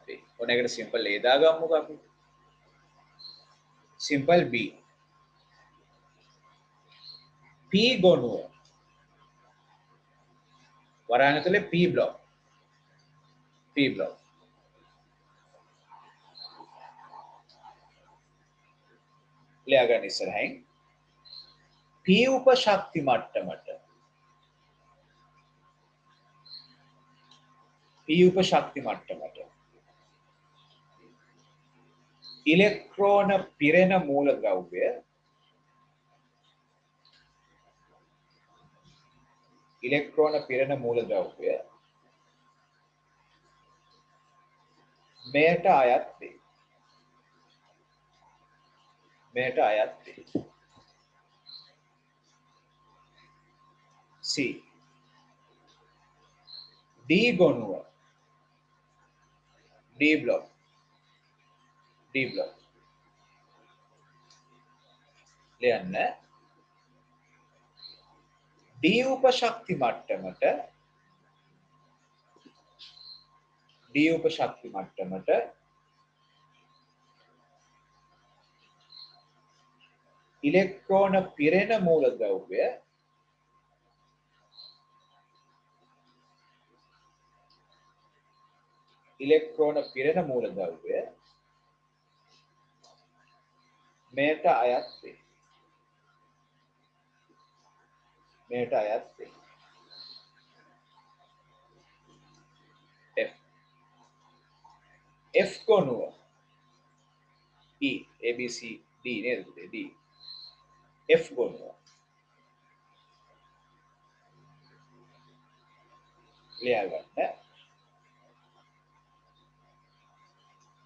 වේ. ඔන්න ඒකට සිම්පල් A දාගමුකෝ අපි. Simple B. P ගොනුව වරහන් ඇතුලේ P බ්ලොක්. ලියා ගන්න ඉස්සරහින් P උපශක්ති මට්ටමට ඉලෙක්ට්‍රෝන පිරෙන මූලද්‍රව්‍ය මෙයට අයත් වේ. මෙයට අයත් වේ. C D ගොනුව D block ලියන්න D උපශක්ති මට්ටමට ඉලෙක්ට්‍රෝන පිරෙන මූලද්‍රව්‍ය මෙයට අයත් වේ. F ගොනුව E A B C D නේද? D F ගොනුව ලියා ගන්න.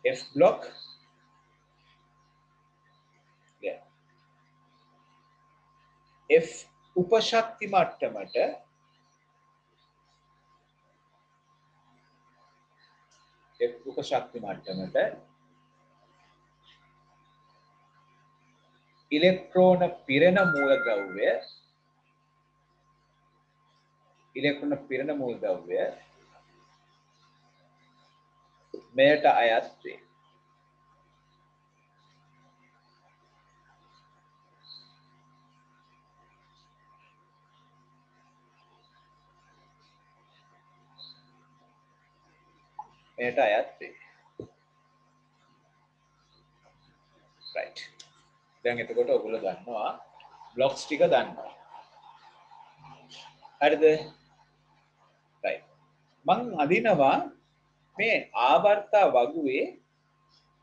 F block F උපශක්ති මට්ටමට ඉලෙක්ට්‍රෝන පිරෙන මූලද්‍රව්‍ය මෙයට අයත් වේ. right. දැන් එතකොට ඔයගොල්ලෝ දන්නවා බ්ලොක්ස් ටික දන්නවා. හරිද? right. මං අදිනවා මේ ආවර්තා වගුවේ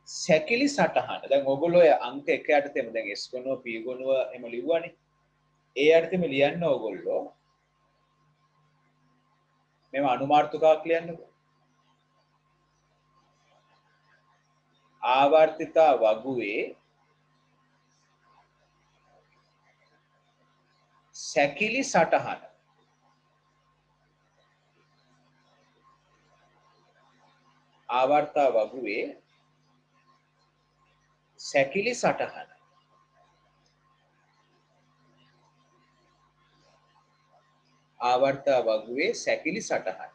සැකිලි සටහන. දැන් ඔයගොල්ලෝ අංක 1 යටතේම දැන් S ගුණුව P ගුණුව එහෙම ලිව්වනේ. ඒ යටතේම ලියන්න ඔයගොල්ලෝ මේව අනුමාර්ථකාවක් ලියන්නකෝ. ආවර්තිතා වගුවේ සැකිලි සටහන. ආවර්තා වගුවේ සැකිලි සටහන. ආවර්තා වගුවේ සැකිලි සටහන.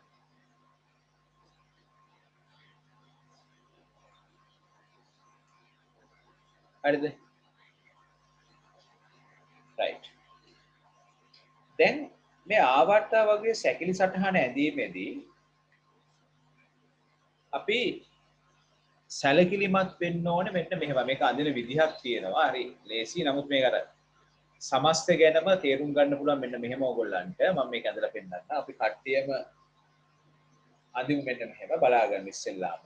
හරිද? right. දැන් මේ ආවර්තා වගුවේ සැකිලි සටහන ඇඳීමේදී අපි සැලකිලිමත් වෙන්න ඕනේ මෙන්න මෙහෙම. මේක අඳින විදිහක් තියෙනවා. හරි. ලේසි. නමුත් මේක අර සමස්ත ගැනම තේරුම් ගන්න පුළුවන් මෙන්න මෙහෙම ඕගොල්ලන්ට මම මේක ඇඳලා පෙන්නන්න. අපි කට්ටියම අඳිමු මෙන්න මෙහෙම බලා ගන්න ඉස්සෙල්ලාම.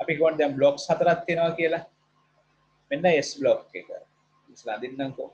අපි කියන්නේ දැන් බ්ලොක්ස් 4ක් තියෙනවා කියලා. මෙන්න S බ්ලොක් එක. ඉස්සලා අඳින්නම්කෝ.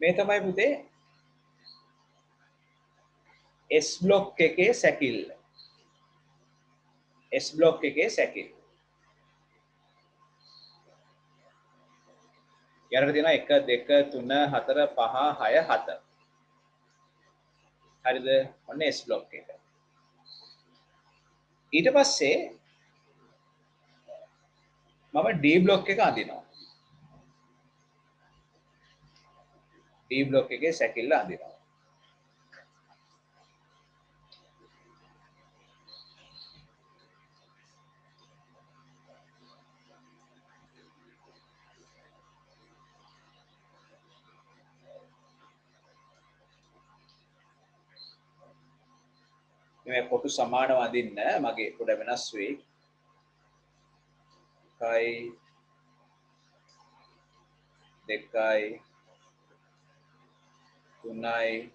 මේ තමයි පුතේ S බ්ලොක් එකේ සැකිල්ල. S බ්ලොක් එකේ සැකිල්ල. ඊළඟට තියෙනවා 1 2 3 4 5 6 7. හරිද? ඔන්න S බ්ලොක් එක. ඊට පස්සේ මම D බ්ලොක් එක අඳිනවා. D බ්ලොක් එකේ සැකිල්ල අඳිනවා. මේ කොටු සමානව අඳින්න මගේ පොඩ වෙනස් වෙයි. 1යි 2යි 3යි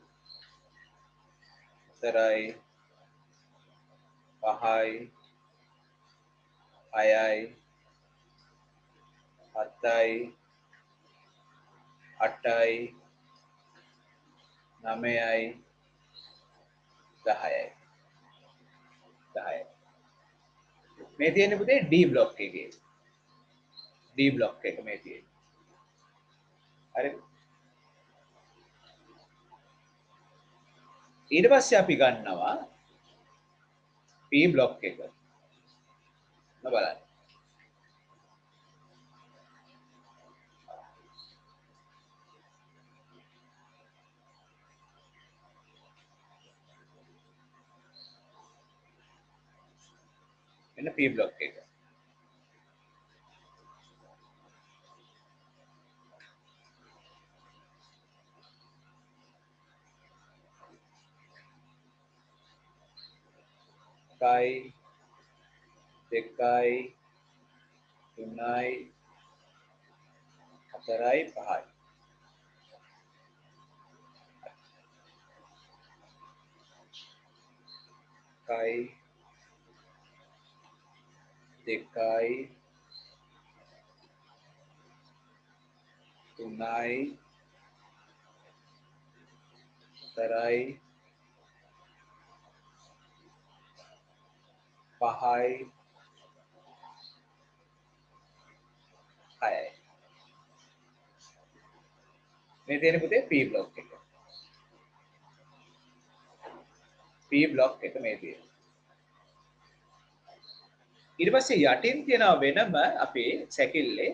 4යි 5යි 6යි 7යි 8යි 9යි 10යි 10යි මේ තියෙන්නේ පුතේ D බ්ලොක් එකේ D බ්ලොක් එක මේ තියෙන්නේ හරි ඊට පස්සේ අපි ගන්නවා P බ්ලොක් එක බලන්න මෙන්න P බ්ලොක් එක එකයි දෙකයි තුනයි හතරයි පහයි එකයි දෙකයි තුනයි හතරයි පහයි හයයි මේ තියෙන පුතේ P බ්ලොක් එක P බ්ලොක් එක මේ තියෙන ඊට පස්සේ යටින් තියෙනවා වෙනම අපේ සැකිල්ලේ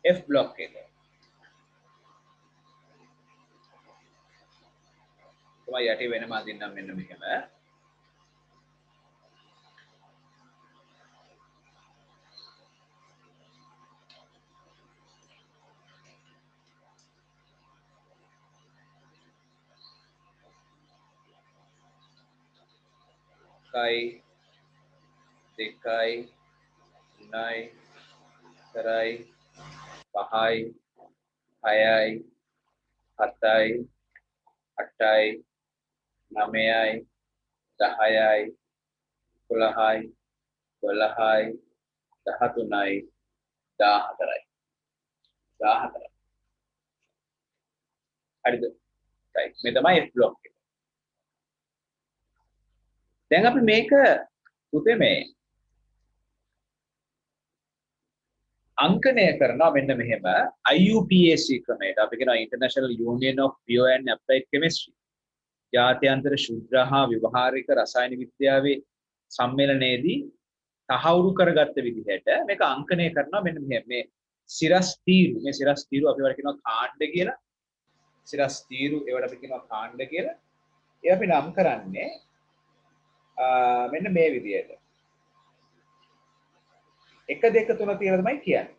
F බ්ලොක් එක තමයි යටි වෙනම අදින්නම් මෙන්න මෙහෙම එකයි දෙකයි තුනයි හතරයි පහයි හයයි හතයි අටයි නවයයි 10යි 11යි 12යි 13යි 14යි 14යි හරිද right මේ තමයි F බ්ලොක් එක දැන් අපි මේක පුතේ මේ අංකණය කරනවා මෙන්න මෙහෙම IUPAC ක්‍රමයට අපි කියනවා International Union of Pure and Applied Chemistry ජාත්‍යන්තර ශුද්ධ හා ව්‍යවහාරික රසායන විද්‍යාවේ සම්මේලනයේදී තහවුරු කරගත්ත විදිහට මේක අංකණය කරනවා මෙන්න මෙහෙම මේ සිරස් තීරු මේ සිරස් තීරු අපි වල කියනවා කාණ්ඩ කියලා සිරස් තීරු ඒවට අපි කියනවා කාණ්ඩ කියලා ඒ අපි නම් කරන්නේ මෙන්න මේ විදිහට 1 2 3 කියලා තමයි කියන්නේ.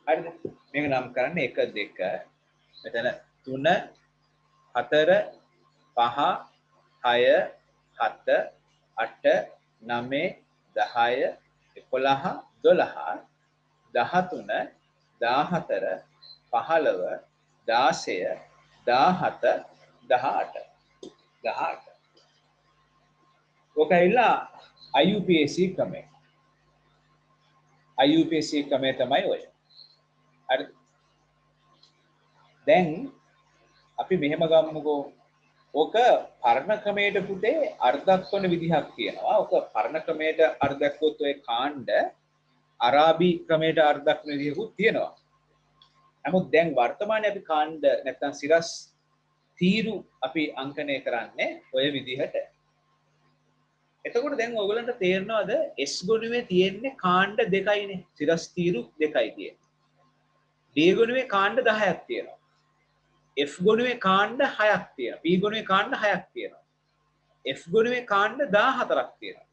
හරිද? මේක නම් කරන්නේ 1 2 මෙතන 3 4 5 6 7 8 9 10 11 12 13 14 15 16 17 18 18 ඔක ඇවිල්ලා IUPAC ක්‍රමය. IUPAC ක්‍රමය තමයි ඔය. හරි. දැන් අපි මෙහෙම ගමුකෝ. ඔක පරණ ක්‍රමයට පුතේ අර්ධක් වන විදිහක් තියෙනවා. ඔක පරණ ක්‍රමයට අර්ධක් වොත් ඔය කාණ්ඩ අරාබි ක්‍රමයට අර්ධක් වන විදිහකුත් තියෙනවා. නමුත් දැන් වර්තමානයේ අපි කාණ්ඩ නැත්නම් සිරස් තීරු අපි අංකණය කරන්නේ ඔය විදිහට. එතකොට දැන් ඔයගලන්ට තේරෙනවද S ගොනුවේ තියෙන්නේ කාණ්ඩ දෙකයිනේ සිරස් තීරු දෙකයි තියෙන්නේ D ගොනුවේ කාණ්ඩ 10ක් තියෙනවා F ගොනුවේ කාණ්ඩ 6ක් තියෙනවා P ගොනුවේ කාණ්ඩ 6ක් තියෙනවා F ගොනුවේ කාණ්ඩ 14ක් තියෙනවා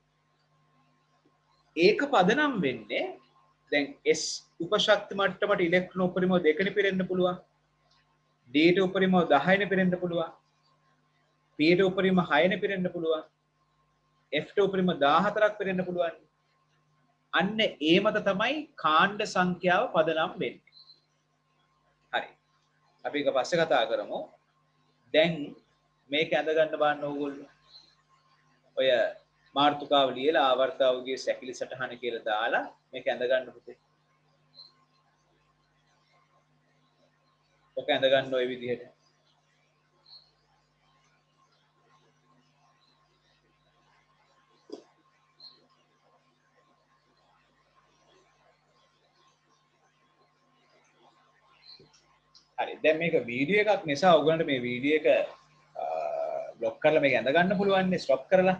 ඒක පදනම් වෙන්නේ දැන් S උපශක්ති මට්ටමට ඉලෙක්ට්‍රෝන උපරිම දෙකනේ පිරෙන්න පුළුවන් D ට උපරිම 10නේ පිරෙන්න පුළුවන්. P ට උපරිම 6නේ පිරෙන්න පුළුවන්. F ට උපරිම 14ක් පිරෙන්න පුළුවන්. අන්න ඒ මත තමයි කාණ්ඩ සංඛ්‍යාව පදනම් වෙන්නේ. හරි. අපි එක පස්සේ කතා කරමු. දැන් මේක ඇඳ ගන්න බලන්න ඕගොල්ලෝ. ඔය මාර්තුකාව ලියලා ආවර්තාවගේ සැකිලි සටහන කියලා දාලා මේක ඇඳ ගන්න පුතේ. ඔක ඇඳ ගන්න ඔය විදිහට. හරි. දැන් මේක වීඩියෝ එකක් නිසා ඔයගොල්ලන්ට මේ වීඩියෝ එක බ්ලොක් කරලා මේක ඇඳ ගන්න පුළුවන් නේ ස්ටොප් කරලා.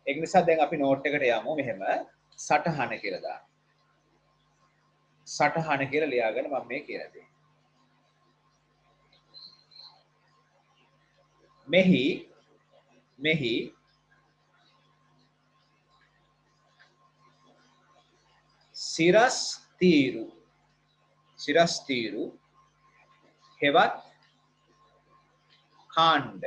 ඒක නිසා දැන් අපි නෝට් එකට යමු මෙහෙම සටහන කියලා දාන්න. සටහන කියලා ලියාගෙන මම මේ කියලා දෙන්නේ. මෙහි සිරස් තීරු හෙවත් කාණ්ඩ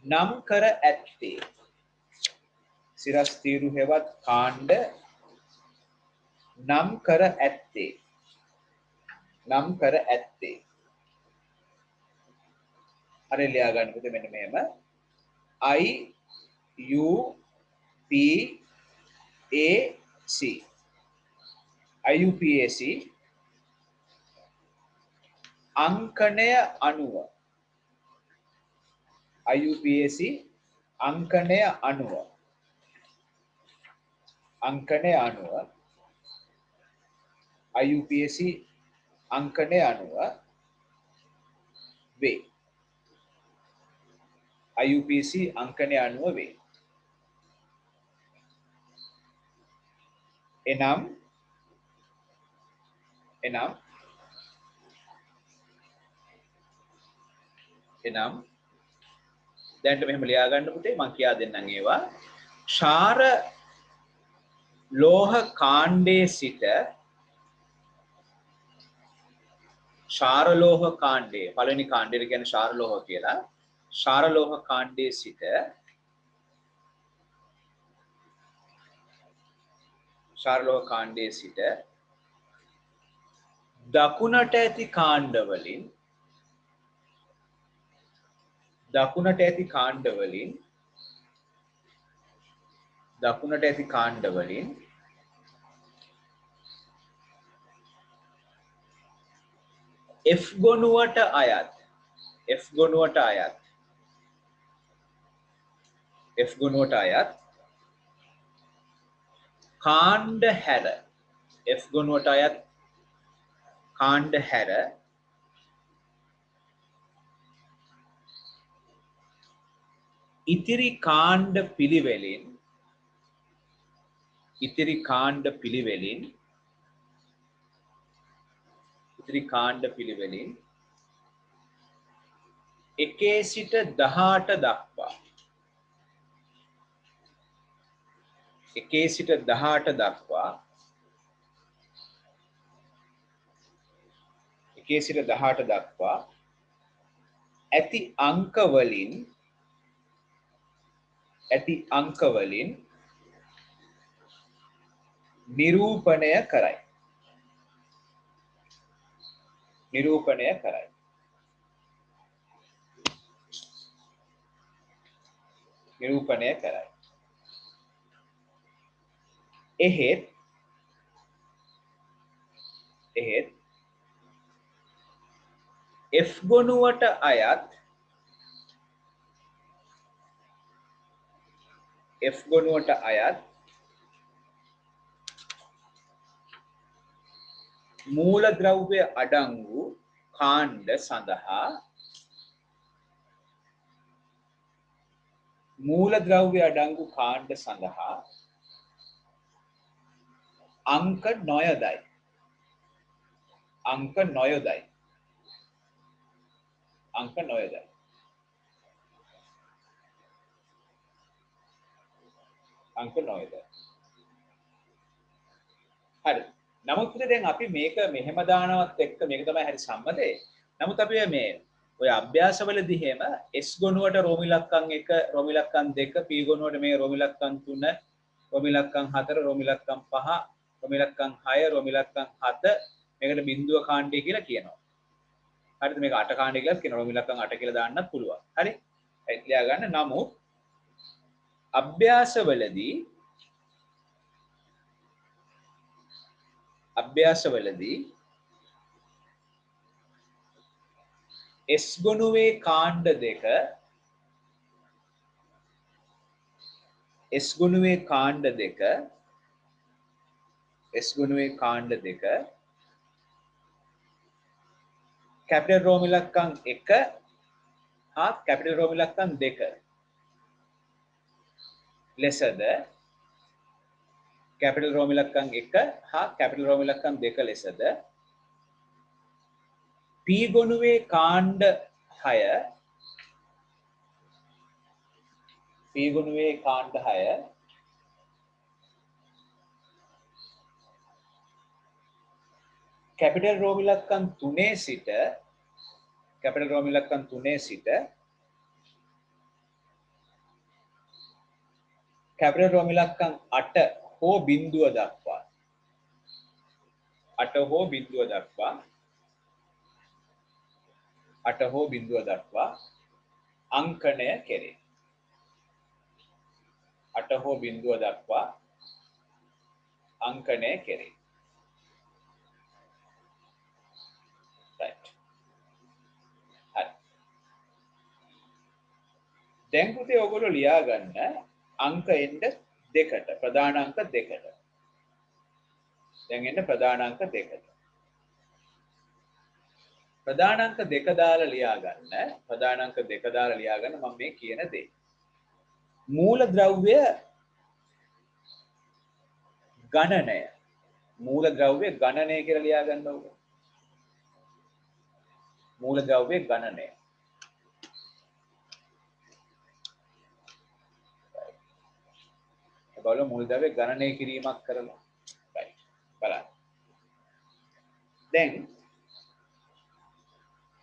නම් කර ඇත්තේ සිරස් තීරු හෙවත් කාණ්ඩ නම් කර ඇත්තේ හරි ලියා ගන්න පුතේ මෙන්න මෙහෙම IUPAC අංකණය අනුව IUPAC අංකණය අනුව IUPAC අංකණය අනුව වේ. IUPAC අංකණය අනුව වේ. එනම් දැන්ට මෙහෙම ලියා ගන්න පුතේ මම කියා දෙන්නම් ඒවා. ක්ෂාර ලෝහ කාණ්ඩයේ සිට ක්ෂාර ලෝහ කාණ්ඩයේ පළවෙනි කාණ්ඩය කියන්නේ ක්ෂාර ලෝහ කියලා. ක්ෂාර ලෝහ කාණ්ඩයේ සිට දකුණට ඇති කාණ්ඩවලින් F ගොනුවට අයත් කාණ්ඩ හැර ඉතිරි කාණ්ඩ පිළිවෙලින් එකේ සිට 18 දක්වා ඇති අංක වලින් නිරූපණය කරයි. එහෙත් F ගොනුවට අයත් මූලද්‍රව්‍ය අඩංගු කාණ්ඩ සඳහා අංක නොයදයි. හරි. නමුත් දැන් අපි මේක මෙහෙම දානවත් එක්ක මේක තමයි හරි සම්මතේ. නමුත් අපි මේ ඔය අභ්‍යාසවලදී එහෙම S ගුණුවට රෝම ඉලක්කම් 1 රෝම ඉලක්කම් 2 P ගුණුවට මේ රෝම ඉලක්කම් 3 රෝම ඉලක්කම් 4 රෝම ඉලක්කම් 5 රෝම ඉලක්කම් 6 රෝම ඉලක්කම් 7 මේකට බිඳුව කාණ්ඩය කියලා කියනවා. හරිද? මේක 8 කාණ්ඩය කියලා කියනවා. රෝම ඉලක්කම් 8 කියලා දාන්නත් පුළුවන්. හරි? ඒත් ලියා ගන්න. නමුත් අභ්‍යාසවලදී S ගුණුවේ කාණ්ඩ දෙක S ගුණුවේ කාණ්ඩ දෙක S ගුණුවේ කාණ්ඩ දෙක කැපිටල් රෝම ඉලක්කම් 1 හා කැපිටල් රෝම ඉලක්කම් 2 ලෙසද කැපිටල් රෝම ඉලක්කම් 1 හා කැපිටල් රෝම ඉලක්කම් 2 ලෙසද P ගුණුවේ කාණ්ඩ 6 P ගුණුවේ කාණ්ඩ 6 කැපිටල් රෝම ඉලක්කම් 3 සිට කැපිටල් රෝම ඉලක්කම් 3 සිට කැපිටල් රෝම ඉලක්කම් 8 හෝ බිඳුව දක්වා 8 හෝ බිඳුව දක්වා 8 හෝ බිඳුව දක්වා අංකණය කෙරේ. 8 හෝ බිඳුව දක්වා අංකණය කෙරේ. right. හරි. දැන් පුතේ ඔයගොල්ලෝ ලියා ගන්න අංක එන්න දෙකට ප්‍රධාන අංක දෙකට. දැන් එන්න ප්‍රධාන අංක දෙකට. ප්‍රධාන අංක දෙක දාලා ලියා ගන්න. ප්‍රධාන අංක දෙක දාලා ලියා ගන්න මම මේ කියන දේ. මූලද්‍රව්‍ය ගණනය මූලද්‍රව්‍ය ගණනය කියලා ලියා ගන්න ඕනේ. මූලද්‍රව්‍ය ගණනය. බලමු මූලද්‍රව්‍ය ගණනය කිරීමක් කරලා. right. බලන්න. දැන්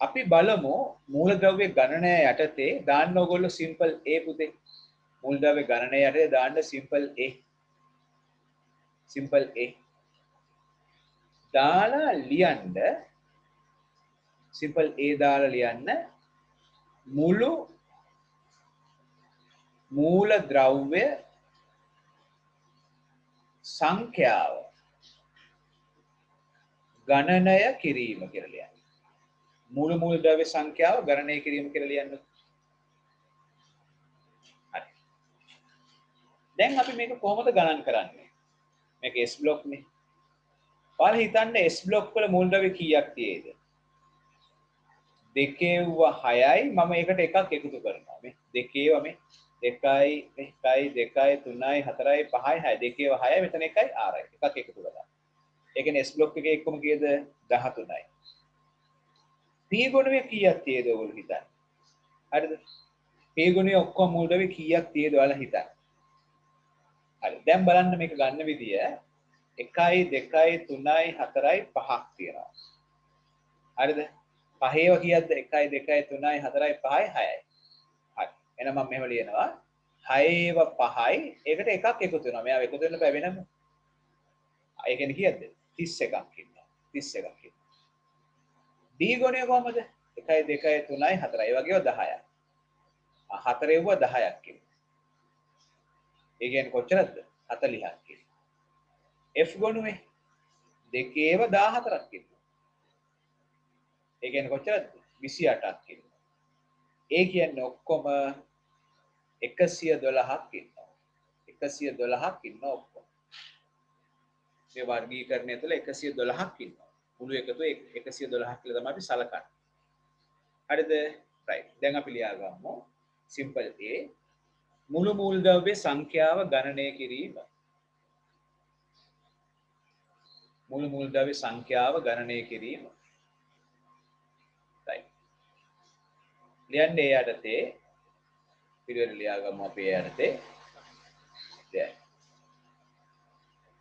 අපි බලමු මූලද්‍රව්‍ය ගණනය යටතේ දාන්න ඕගොල්ලෝ සිම්පල් A පුතේ. මූලද්‍රව්‍ය ගණනය යටතේ දාන්න සිම්පල් A. Simple A. දාලා ලියන්න සිම්පල් A දාලා ලියන්න මුළු මූලද්‍රව්‍ය සංඛ්‍යාව ගණනය කිරීම කියලා ලියන්න. මුළු මූලද්‍රව්‍ය සංඛ්‍යාව ගණනය කිරීම කියලා ලියන්න. හරි. දැන් අපි මේක කොහොමද ගණන් කරන්නේ? මේක S බ්ලොක් නේ. ඔයාලා හිතන්න S බ්ලොක් වල මූලද්‍රව්‍ය කීයක් තියෙයිද? 2 6යි මම ඒකට එකක් එකතු කරනවා. මේ 2 මේ 2යි 1යි 2යි 3යි 4යි 5යි 6යි 2 6යි මෙතන 1යි 6යි එකක් එකතු කරලා. ඒ කියන්නේ S බ්ලොක් එකේ එක්කම කීයද 13යි. P ගුණය කීයක් තියෙද ඔයගොල්ලෝ හිතන්නේ? හරිද? P ගුණය ඔක්කොම මූලද්‍රව්‍ය කීයක් තියෙද ඔයාලා හිතන්නේ? හරි. දැන් බලන්න මේක ගන්න විදිය 1යි 2යි 3යි 4යි 5ක් තියෙනවා. හරිද? පහේව කීයක්ද 1යි 2යි 3යි 4යි 5යි 6යි. හරි. එහෙනම් මම මෙහෙම ලියනවා 6ව 5යි ඒකට එකක් එකතු වෙනවා. මෙයා එකතු වෙන්න බෑ වෙනම. ඒ කියන්නේ කීයක්ද? 31ක් ඉන්නවා. 31ක් ඉන්නවා. D ගුණය කොහමද? 1යි 2යි 3යි 4යි. ඒ වගේව 10ක්. 4ව 10ක් ඉන්නවා. ඒ කියන්නේ කොච්චරද? 40ක් ඉන්නවා. F ගුණය 2ව 14ක් ඉන්නවා. ඒ කියන්නේ කොච්චරද? 28ක් ඉන්නවා. ඒ කියන්නේ ඔක්කොම 112ක් ඉන්නවා. 112ක් ඉන්නවා ඔක්කොම. මේ වර්ගීකරණය තුළ 112ක් ඉන්නවා. මුළු එකතු 112ක් කියලා තමයි අපි සලකන්නේ. හරිද? right. දැන් අපි ලියා ගමු simple A මුළු මූලද්‍රව්‍ය සංඛ්‍යාව ගණනය කිරීම. මුළු මූලද්‍රව්‍ය සංඛ්‍යාව ගණනය කිරීම. right. ලියන්නේ යටතේ පිළිවෙල ලියා ගමු අපි යටතේ. දැන්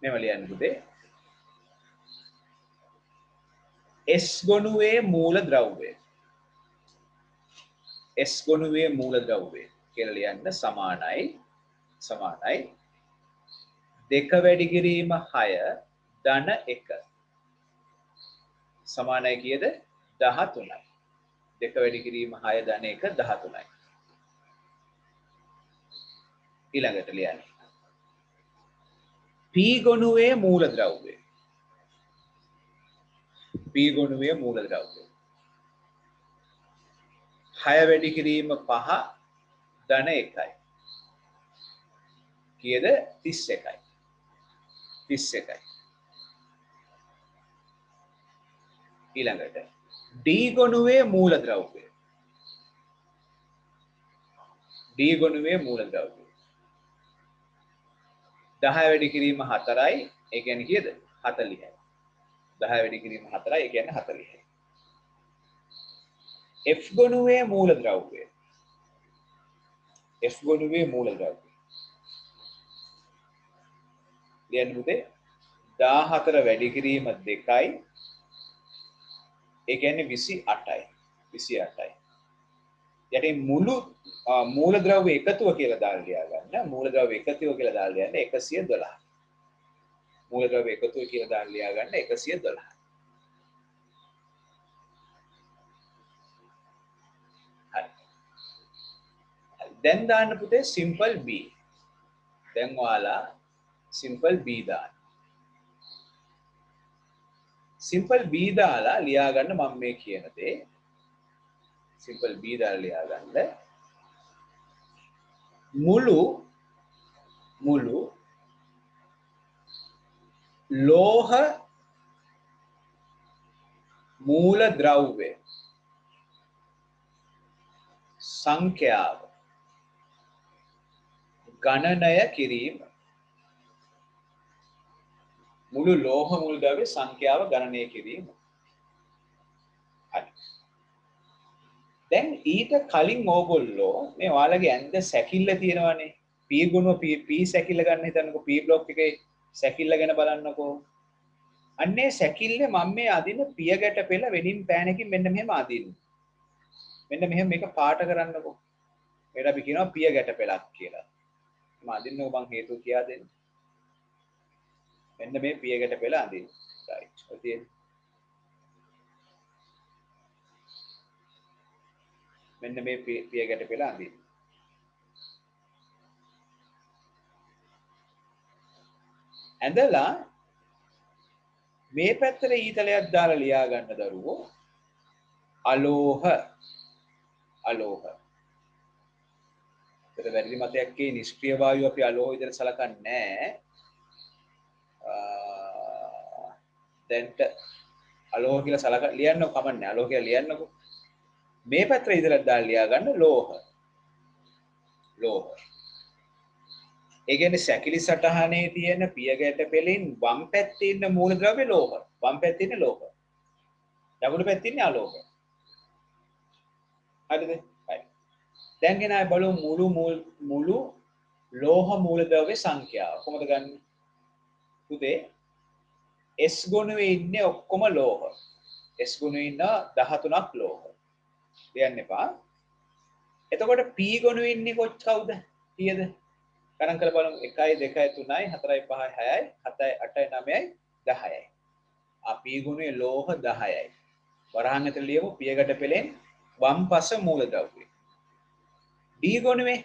මෙව ලියන්න පුතේ. S ගොනුවේ මූලද්‍රව්‍ය S ගොනුවේ මූලද්‍රව්‍ය කියලා ලියන්න සමානයි දෙක වැඩි කිරීම 6 ධන 1 සමානයි කීයද 13යි දෙක වැඩි කිරීම 6 ධන 1 13යි ඊළඟට ලියන්න P ගොනුවේ මූලද්‍රව්‍ය P ගොනුවේ මූලද්‍රව්‍ය 6 වැඩි කිරීම 5 ධන 1යි කීයද 31යි ඊළඟට D ගොනුවේ මූලද්‍රව්‍ය 10 වැඩි කිරීම 4යි ඒ කියන්නේ කීයද 40යි 10 වැඩි කිරීම 4යි ඒ කියන්නේ 40යි F ගොනුවේ මූලද්‍රව්‍ය ලියන්න පුතේ 14 වැඩි කිරීම 2යි ඒ කියන්නේ 28යි යටින් මුළු මූලද්‍රව්‍ය එකතුව කියලා දාලා ලියා ගන්න මූලද්‍රව්‍ය එකතුව කියලා දාලා ලියන්න 112 මූලද්‍රව්‍ය එකතුව කියලා දාලා ලියා ගන්න 112 හරි දැන් දාන්න පුතේ සිම්පල් B දැන් ඔයාලා සිම්පල් B දාන්න සිම්පල් B දාලා ලියා ගන්න මම මේ කියන දේ සිම්පල් B දාලා ලියා ගන්න මුළු ලෝහ මූලද්‍රව්‍ය සංඛ්‍යාව ගණනය කිරීම මුළු ලෝහ මූලද්‍රව්‍ය සංඛ්‍යාව ගණනය කිරීම හරි දැන් ඊට කලින් ඕගොල්ලෝ මේ ඔයාලගේ ඇඳ සැකිල්ල තියෙනවානේ P ගුණ P සැකිල්ල ගන්න හිතන්නකෝ P බ්ලොක් එකේ සැකිල්ල ගැන බලන්නකෝ අන්නේ සැකිල්ලේ මම මේ අදින පිය ගැට පෙළ වෙනින් පෑනකින් මෙන්න මෙහෙම අදින්න මෙන්න මෙහෙම මේක පාට කරන්නකෝ මේකට අපි කියනවා පිය ගැට පෙළක් කියලා මම අදින්නකෝ මං හේතුව කියා දෙන්න මෙන්න මේ පිය ගැට පෙළ අදින්න රයිට් ඔතේ මෙන්න මේ පිය ගැට පෙළ අදින්න ඇඳලා මේ පැත්තට ඊතලයක් දාලා ලියා ගන්න දරුවෝ අලෝහ ඒතර වැරදි මතයක් කේ නිෂ්ක්‍රීය වායුව අපි අලෝහ විදිහට සලකන්නේ නැහැ දැන්ට අලෝහ කියලා සලක ලියන්නකො කමන්නේ අලෝහ කියලා ලියන්නකො මේ පැත්තට ඊතලයක් දාලා ලියා ගන්න ලෝහ ඒ කියන්නේ සැකිලි සටහනේ තියෙන පිය ගැට පෙළෙන් වම් පැත්තේ ඉන්න මූලද්‍රව්‍ය ලෝහ. වම් පැත්තේ ඉන්නේ ලෝහ. දකුණු පැත්තේ ඉන්නේ අලෝහ. හරිද? හරි. දැන් ගෙන ආයි බලමු මුළු ලෝහ මූලද්‍රව්‍ය සංඛ්‍යාව. කොහොමද ගන්න? පුතේ S ගුණයේ ඉන්නේ ඔක්කොම ලෝහ. S ගුණයේ ඉන්න 13ක් ලෝහ. ලියන්න එපා. එතකොට P ගුණයේ ඉන්නේ කවුද? කීයද? ගණන් කරලා බලමු 1 2 3 4 5 6 7 8 9 10යි. අපි ගුණයේ ලෝහ 10යි. වරහන් ඇතුළේ ලියමු පියගට පෙළෙන් වම්පස මූලද්‍රව්‍ය. D ගුණයේ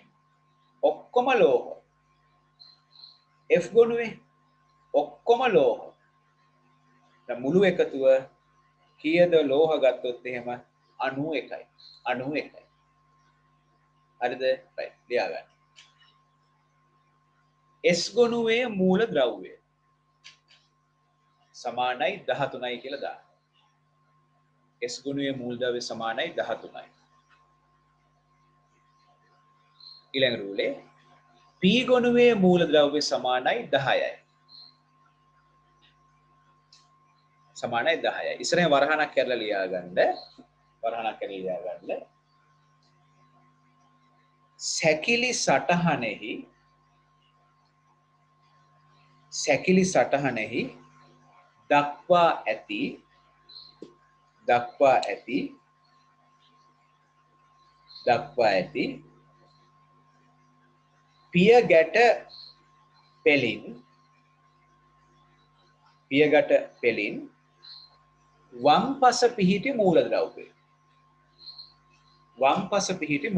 ඔක්කොම ලෝහ. F ගුණයේ ඔක්කොම ලෝහ. දැන් මුළු එකතුව කීයද ලෝහ ගත්තොත් එහෙම 91යි. 91යි. හරිද? right ලියා ගන්න. S ගුණයේ මූලද්‍රව්‍ය සමානයි 13යි කියලා දාන්න. S ගුණයේ මූලද්‍රව්‍ය සමානයි 13යි. ඊළඟ රූලේ P ගුණයේ මූලද්‍රව්‍ය සමානයි 10යි. සමානයි 10යි. ඉස්සරහින් වරහණක් කරලා ලියා ගන්න. සැකිලි සටහනෙහි දක්වා ඇති දක්වා ඇති පියගැට පෙලින් වම්පස පිහිටි මූලද්‍රව්‍ය. වම්පස පිහිටි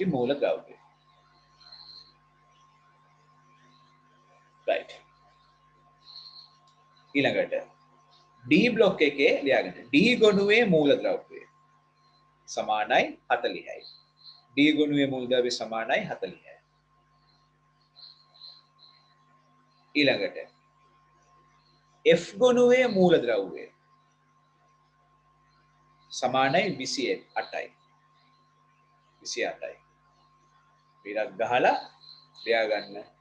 මූලද්‍රව්‍ය. right. ඊළඟට D බ්ලොක් එකේ ලියාගන්න. D ගොනුවේ මූලද්‍රව්‍ය සමානයි 40යි. D ගොනුවේ මූලද්‍රව්‍ය සමානයි 40යි. ඊළඟට F ගොනුවේ මූලද්‍රව්‍ය සමානයි 28යි. 28යි. පිරක් ගහලා ලියාගන්න.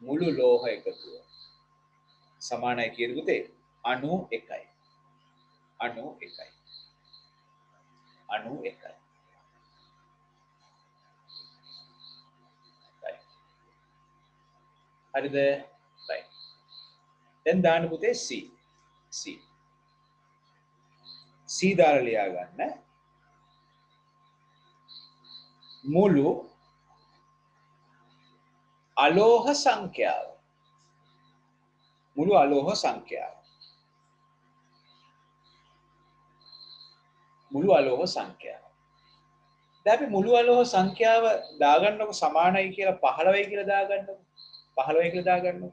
මුළු ලෝහ එකතුව සමානයි කියන පුතේ 91යි. 91යි. හරිද? right. දැන් දාන්න පුතේ C දාලා ලියා ගන්න. මුළු අලෝහ සංඛ්‍යාව. දැන් අපි මුළු අලෝහ සංඛ්‍යාව දාගන්නකො සමානයි කියලා 15යි කියලා දාගන්නකො. 15යි කියලා දාගන්නකො.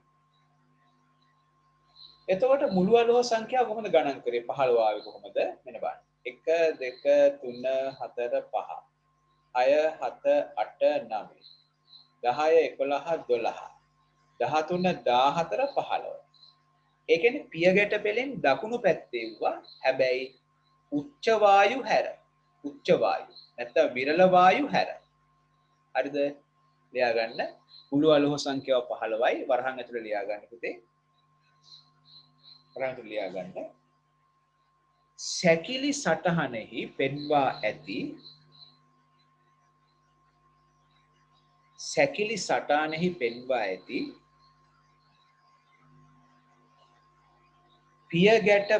එතකොට මුළු අලෝහ සංඛ්‍යාව කොහොමද ගණන් කරේ? 15 ආවේ කොහොමද? මෙන්න බලන්න. 1 2 3 4 5 6 7 8 9 10 11 12 13 14 15. ඒ කියන්නේ පියගැට පෙළෙන් දකුණු පැත්තේ වුණා. හැබැයි උච්ච වායු හැර. නැත්නම් විරල වායු හැර. හරිද? ලියා ගන්න. මුළු අලෝහ සංඛ්‍යාව 15යි. වරහන් ඇතුලේ ලියා ගන්න පුතේ. වරහන් ඇතුලේ ලියා ගන්න. සැකිලි සටහනෙහි පෙන්වා ඇති පියගැට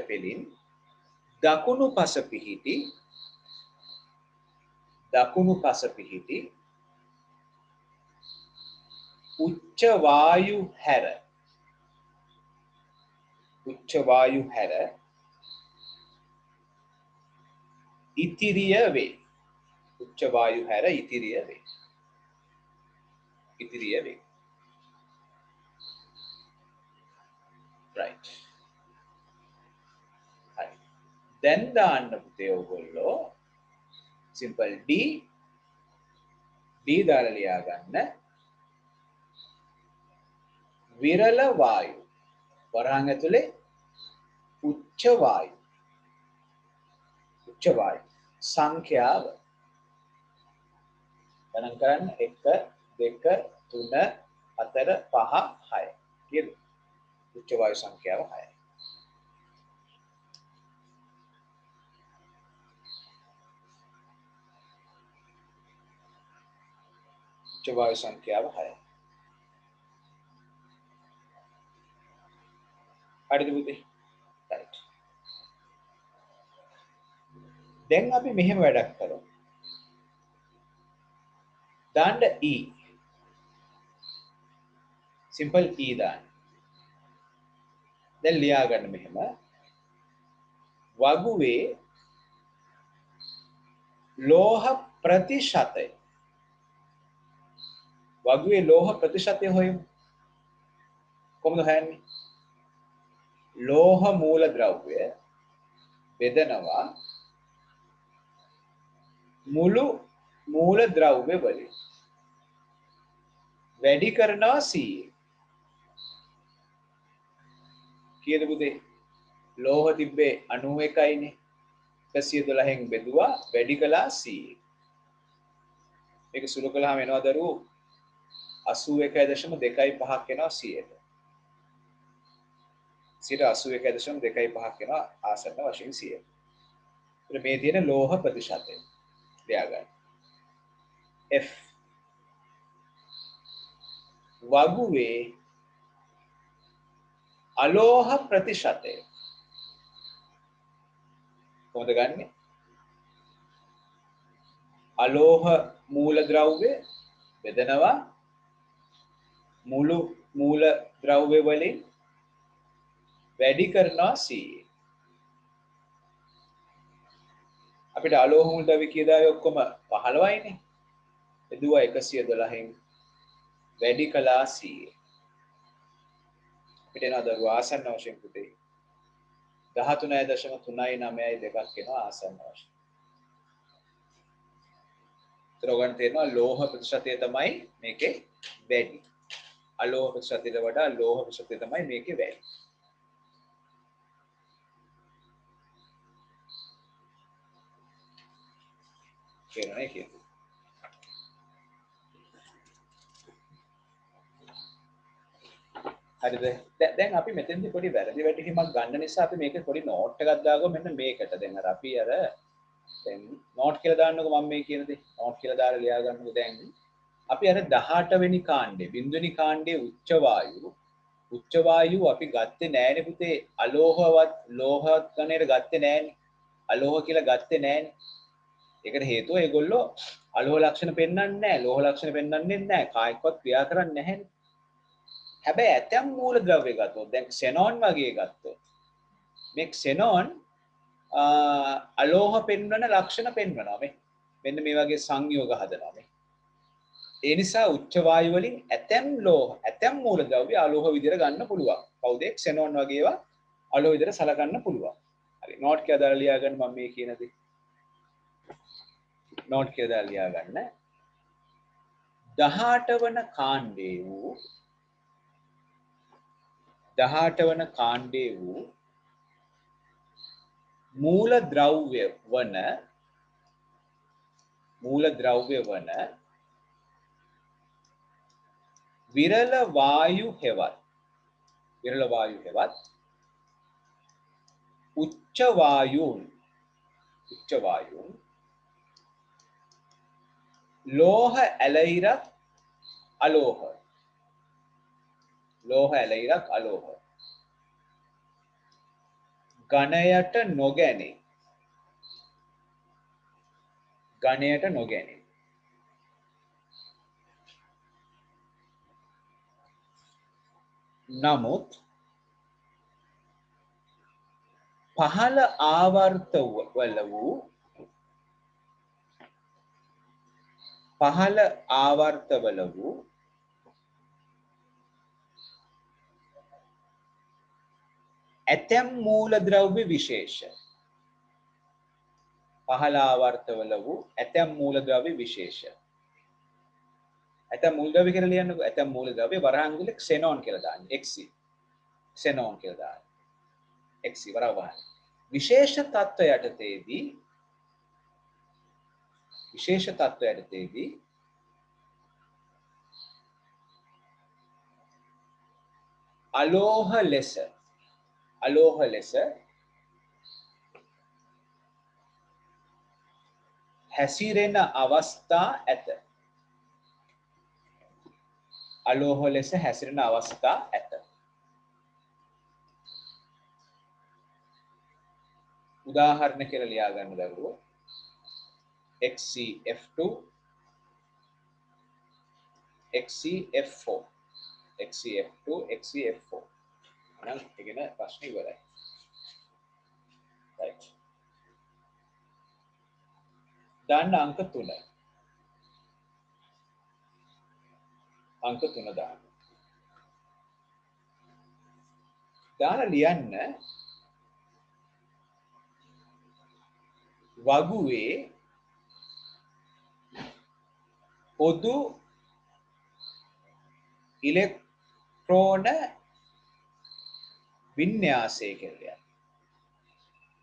පෙළින් දකුණු පස පිහිටි උච්ච වායු හැර ඉතිරිය වේ. right. හරි. දැන් දාන්න පුතේ ඔයගොල්ලෝ simple D දාලා ලියා ගන්න. විරල වායු වරහන් ඇතුලේ උච්ච වායු සංඛ්‍යාව ගණන් කරන්න 1 2 3 4 5 6 කියන උච්ච වායු සංඛ්‍යාව 6යි. උච්ච වායු සංඛ්‍යාව 6යි. හරිද පුතේ? right. දැන් අපි මෙහෙම වැඩක් කරමු. දාන්න E. simple E දාන්න. දැන් ලියා ගන්න මෙහෙම. වගුවේ ලෝහ ප්‍රතිශතය හොයමු. කොහොමද හොයන්නේ? ලෝහ මූලද්‍රව්‍ය බෙදනවා මුළු මූලද්‍රව්‍ය වලින් වැඩි කරනවා 100. කීයද පුතේ? ලෝහ තිබ්බේ 91යිනේ. 112න් බෙදුවා වැඩි කළා 100. මේක සුළු කළාම එනවා දරුවෝ 81.25ක් එනවා 100ට. 81.25ක් එනවා ආසන්න වශයෙන් 100. මේ තියෙන ලෝහ ප්‍රතිශතය ලියා ගන්න. F වගුවේ අලෝහ ප්‍රතිශතය කොහොමද ගන්නෙ? අලෝහ මූලද්‍රව්‍ය බෙදනවා මුළු මූලද්‍රව්‍ය වලින් වැඩි කරනවා C. අපිට අලෝහ මූලද්‍රව්‍ය කීයදාවේ ඔක්කොම 15යිනේ. බෙදුවා 112න් වැඩි කළා C. අපිට එනවා දරුවා ආසන්න වශයෙන් පුතේ 13.39 එනවා ආසන්න වශයෙන්. ත්‍රෝගන් තේරෙනවා ලෝහ ප්‍රතිශතය තමයි මේකේ වැඩි. අලෝහ ප්‍රතිශතයට වඩා ලෝහ ප්‍රතිශතය තමයි මේකේ වැඩි. කියනනේ කියන්නේ. හරිද? දැන් අපි මෙතෙන්දී පොඩි වැරදි වැටහීමක් ගන්න නිසා අපි මේකේ පොඩි නෝට් එකක් දාගමු මෙන්න මේකට. දැන් අර අපි අර දැන් නෝට් කියලා දාන්නකො මම මේ කියන දේ. නෝට් කියලා දාලා ලියා ගන්නකො දැන් අපි අර 18 වෙනි කාණ්ඩේ බින්දුනි කාණ්ඩේ උච්ච වායු අපි ගත්තේ නෑනේ පුතේ අලෝහවත් ලෝහවත් ගණයට ගත්තේ නෑනේ. අලෝහ කියලා ගත්තේ නෑනේ. ඒකට හේතුව ඒගොල්ලෝ අලෝහ ලක්ෂණ පෙන්වන්නේ නෑ. ලෝහ ලක්ෂණ පෙන්වන්නේ නෑ. කායිකවත් ක්‍රියා කරන්නේ නැහැනේ. හැබැයි ඇතම් මූලද්‍රව්‍ය ගත්තොත් දැන් ක්සෙනෝන් වගේ ගත්තොත් මේ ක්සෙනෝන් අලෝහ පෙන්වන ලක්ෂණ පෙන්වනවා මේ. මෙන්න මේ වගේ සංයෝග හදනවා මේ. ඒ නිසා උච්ච වායු වලින් ඇතම් මූලද්‍රව්‍ය අලෝහ විදිහට ගන්න පුළුවන්. කවුද? ක්සෙනෝන් වගේ ඒවා අලෝහ විදිහට සලකන්න පුළුවන්. හරි නෝට් කියලා දාලා ලියා ගන්න මම මේ කියන දේ. නෝට් කියලා දාලා ලියා ගන්න. 18 වන කාණ්ඩේ වූ මූලද්‍රව්‍ය වන විරල වායු හෙවත් උච්ච වායුන් ලෝහ ඇලයිරක් අලෝහ ගණයට නොගැනේ නමුත් පහළ ආවර්තවල වූ ඇතැම් මූලද්‍රව්‍ය විශේෂ ඇතැම් මූලද්‍රව්‍ය කියලා ලියන්නකො. ඇතැම් මූලද්‍රව්‍ය වරහන් ඇතුලේ ක්සෙනෝන් කියලා දාන්න. Xc ක්සෙනෝන් කියලා දාන්න. Xc වරහන්. විශේෂ තත්ත්ව යටතේදී අලෝහ ලෙස හැසිරෙන අවස්ථා ඇත. උදාහරණ කියලා ලියා ගන්න දරුවෝ. XCF2 XCF4 නම් ඉගෙන ප්‍රශ්න ඉවරයි. right. දාන්න අංක 3 දාන්න. දාලා ලියන්න වගුවේ පොදු ඉලෙක්ට්‍රෝන වින්‍යාසය කියලා.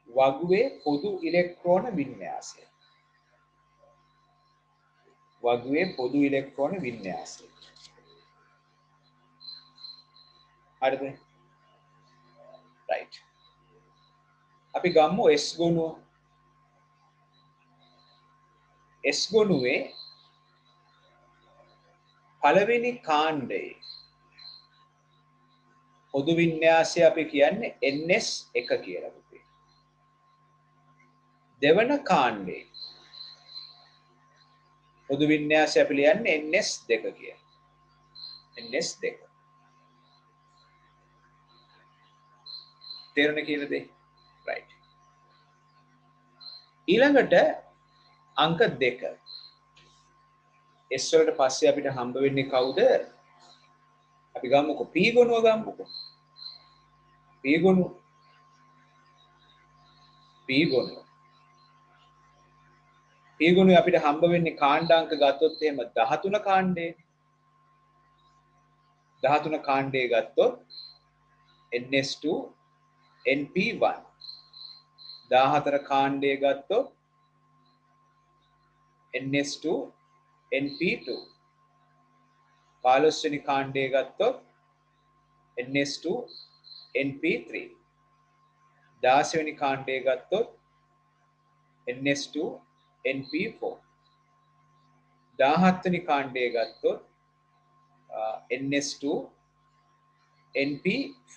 වගුවේ පොදු ඉලෙක්ට්‍රෝන වින්‍යාසය. හරිද? right. අපි ගම්මු S ගුණුව. S ගොනුවේ පළවෙනි කාණ්ඩයේ පොදු වින්‍යාසය අපි කියන්නේ NS1 කියලා පුතේ. දෙවන කාණ්ඩයේ පොදු වින්‍යාසය අපි ලියන්නේ NS2 කියලා. NS2. තේරුණේ කියලාද? right. ඊළඟට අංක 2. S වලට පස්සේ අපිට හම්බ වෙන්නේ කවුද? අපි ගමුකෝ P ගොනුව ගමුකෝ. P ගොනුව. P ගොනුවේ අපිට හම්බ වෙන්නේ කාණ්ඩාංක ගත්තොත් එහෙම 13 කාණ්ඩේ. 13 කාණ්ඩේ ගත්තොත් NS2 NP1. 14 කාණ්ඩේ ගත්තොත් NS2 NP2. 15 වෙනි කාණ්ඩේ ගත්තොත් NS2 NP3. 16 වෙනි කාණ්ඩේ ගත්තොත් NS2 NP4. 17 වෙනි කාණ්ඩේ ගත්තොත් NS2 NP5.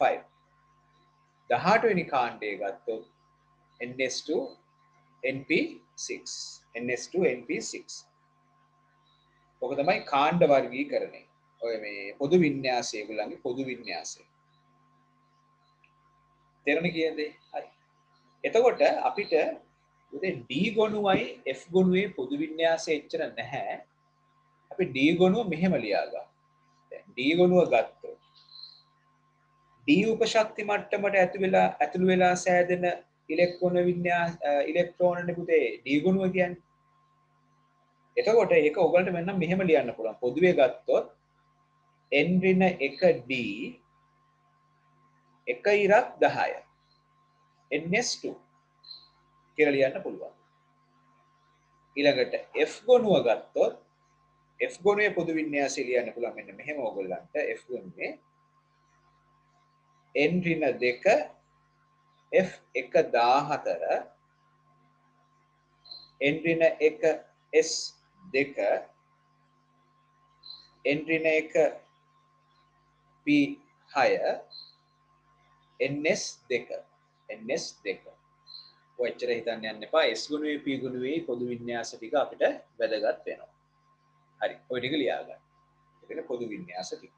18 වෙනි කාණ්ඩේ ගත්තොත් NS2 NP6. NS2 NP6. ඔක තමයි කාණ්ඩ වර්ගීකරණය. ඔය මේ පොදු වින්‍යාසය ඒගොල්ලන්ගේ පොදු වින්‍යාසය. තේරුණේ කියලාද? හරි. එතකොට අපිට උදේ D ගොනුවයි F ගොනුවේ පොදු වින්‍යාසය එච්චර නැහැ. අපි D ගොනුව මෙහෙම ලියාගමු. දැන් D ගොනුව ගත්තොත් D උපශක්ති මට්ටමට ඇතුළු වෙලා සෑදෙන ඉලෙක්ට්‍රෝනනේ පුතේ D ගොනුව කියන්නේ. එතකොට ඒක ඔයගලට මෙන්න මෙහෙම ලියන්න පුළුවන්. පොදුවේ ගත්තොත් n-1d 1/10 ns2 කියලා ලියන්න පුළුවන්. ඊළඟට F ගොනුව ගත්තොත් F ගොනුවේ පොදු වින්‍යාසය ලියන්න පුළුවන් මෙන්න මෙහෙම ඔයගලන්ට F ගොනුවේ n-2 f1/14 n-1 s2 n-1 p6 ns2 ඔච්චර හිතන්න යන්න එපා. S ගුණුවේ P ගුණුවේ පොදු වින්‍යාස ටික අපිට වැදගත් වෙනවා. හරි. ඔය ටික ලියා ගන්න. ඒක පොදු වින්‍යාස ටික.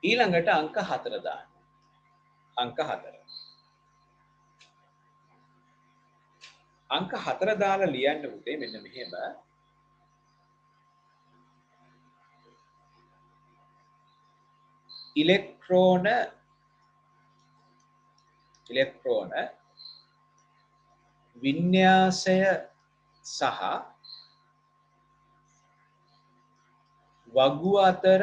ඊළඟට අංක 4 දාන්න. අංක 4. අංක 4 දාලා ලියන්න පුතේ මෙන්න මෙහෙම. ඉලෙක්ට්‍රෝන වින්‍යාසය සහ වගු අතර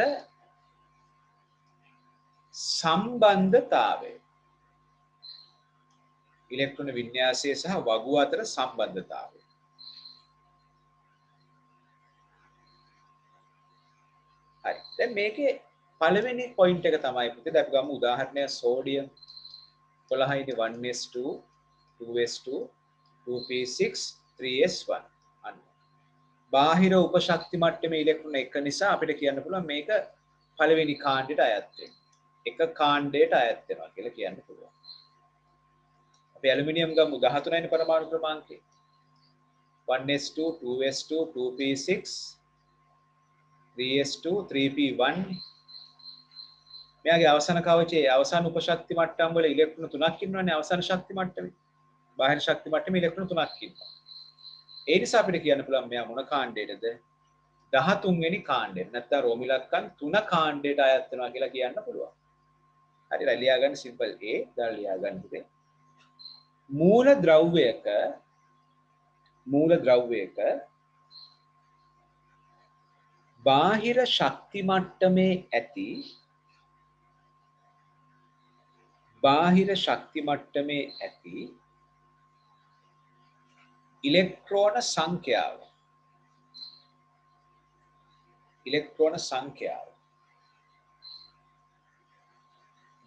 සම්බන්ධතාවය. ඉලෙක්ට්‍රෝන වින්‍යාසය සහ වගු අතර සම්බන්ධතාවය. හරි. දැන් මේකේ පළවෙනි පොයින්ට් එක තමයි පුතේ අපි ගමු උදාහරණයක් sodium 11 1s2 2s2 2p6 3s1 අන්න. බාහිර උපශක්ති මට්ටමේ ඉලෙක්ට්‍රෝන එක නිසා අපිට කියන්න පුළුවන් මේක පළවෙනි කාණ්ඩයට අයත් වෙනවා. එක කාණ්ඩයට අයත් වෙනවා කියලා කියන්න පුළුවන්. අපි ඇලුමිනියම් ගමු 13 වෙනි පරමාණු ක්‍රමාංකය. 1s2 2s2 2p6 3s2 3p1 මෙයාගේ අවසාන කවචයේ අවසාන උපශක්ති මට්ටම් වල ඉලෙක්ට්‍රෝන 3ක් ඉන්නවනේ අවසාන ශක්ති මට්ටමේ. බාහිර ශක්ති මට්ටමේ ඉලෙක්ට්‍රෝන 3ක් ඉන්නවා. ඒ නිසා අපිට කියන්න පුළුවන් මෙයා මොන කාණ්ඩයටද? 13 වෙනි කාණ්ඩයට. නැත්නම් රෝම ඉලක්කම් 3 කාණ්ඩයට අයත් වෙනවා කියලා කියන්න පුළුවන්. හරි ලියා ගන්න සිම්පල් A දාලා ලියා ගන්න පුතේ. මූල ද්‍රව්‍යයක මූල ද්‍රව්‍යයක බාහිර ශක්ති මට්ටමේ ඇති ඉලෙක්ට්‍රෝන සංඛ්‍යාව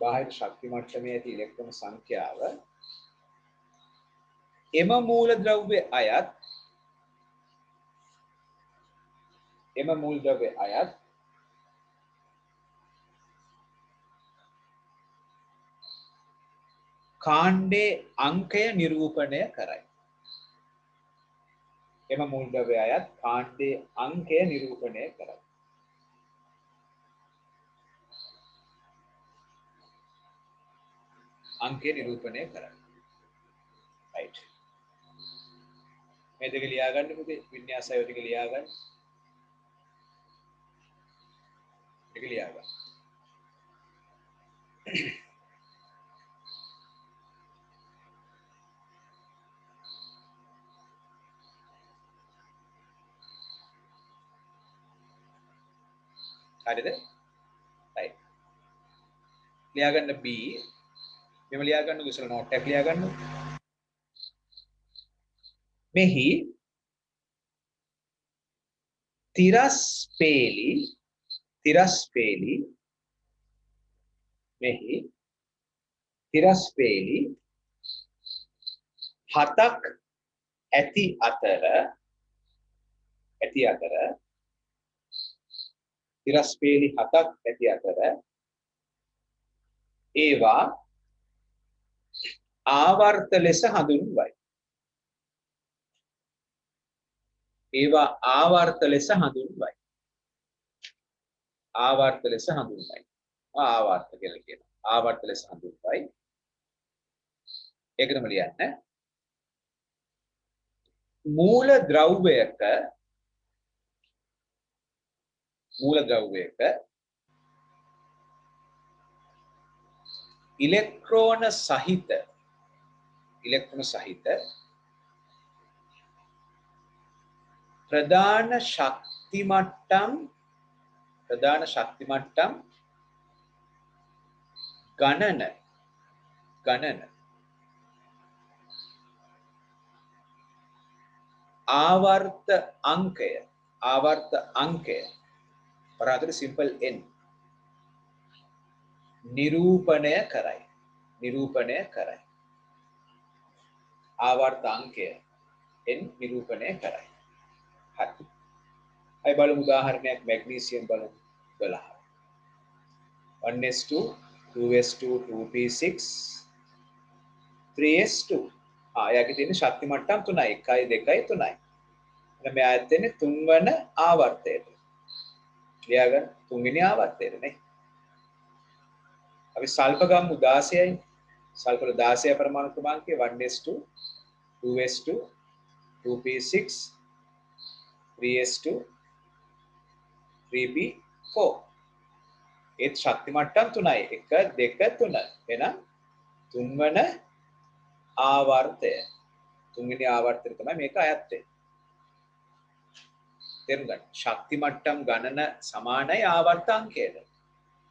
බාහිර ශක්ති මට්ටමේ ඇති ඉලෙක්ට්‍රෝන සංඛ්‍යාව එම මූල ද්‍රව්‍ය අයත් කාණ්ඩේ අංකය නිරූපණය කරයි. එම මූල ද්‍රව්‍ය අයත් කාණ්ඩේ අංකය නිරූපණය කරයි. right. මේ දෙක ලියා ගන්න පුතේ වින්‍යාසය ටික ලියා ගන්න. හරිද? right. ලියා ගන්න B මෙම ලියා ගන්න කුසල නෝට් එකක් ලියා ගන්න. මෙහි තිරස්පේලි හතක් ඇති අතර ඒවා ආවර්ත ලෙස හඳුන්වයි. ආවර්ත ලෙස හඳුන්වයි. ඒකටම ලියන්න. මූල ද්‍රව්‍යයක ඉලෙක්ට්‍රෝන සහිත ප්‍රධාන ශක්ති මට්ටම් ගණන ආවර්ත අංකය පරාදර සිම්පල් n නිරූපණය කරයි. ආවර්ත අංකය n නිරූපණය කරයි. හරි. අය බලමු උදාහරණයක් මැග්නීසියම් බලමු 12. 1s2 2s2 2p6 3s2 යාගේ තියෙන ශක්ති මට්ටම් 3යි 1 2 3යි. එන්න මේ ආයත් වෙන්නේ 3 වන ආවර්තයට. ලියාගන්න 3 වෙනි ආවර්තයට නේ. අපි සල්ප ගම්මු 16යි. සල්පවල 16 පරමාණු ක්‍රමාංකය 1s2 2s2 2p6 3s2 3p4 ඒත් ශක්ති මට්ටම් 3යි 1 2 3 එහෙනම් 3 වන ආවර්තය 3 වෙනි ආවර්තයට තමයි මේක අයත් වෙන්නේ. තේරුම් ගන්න. ශක්ති මට්ටම් ගණන සමානයි ආවර්ත අංකයට.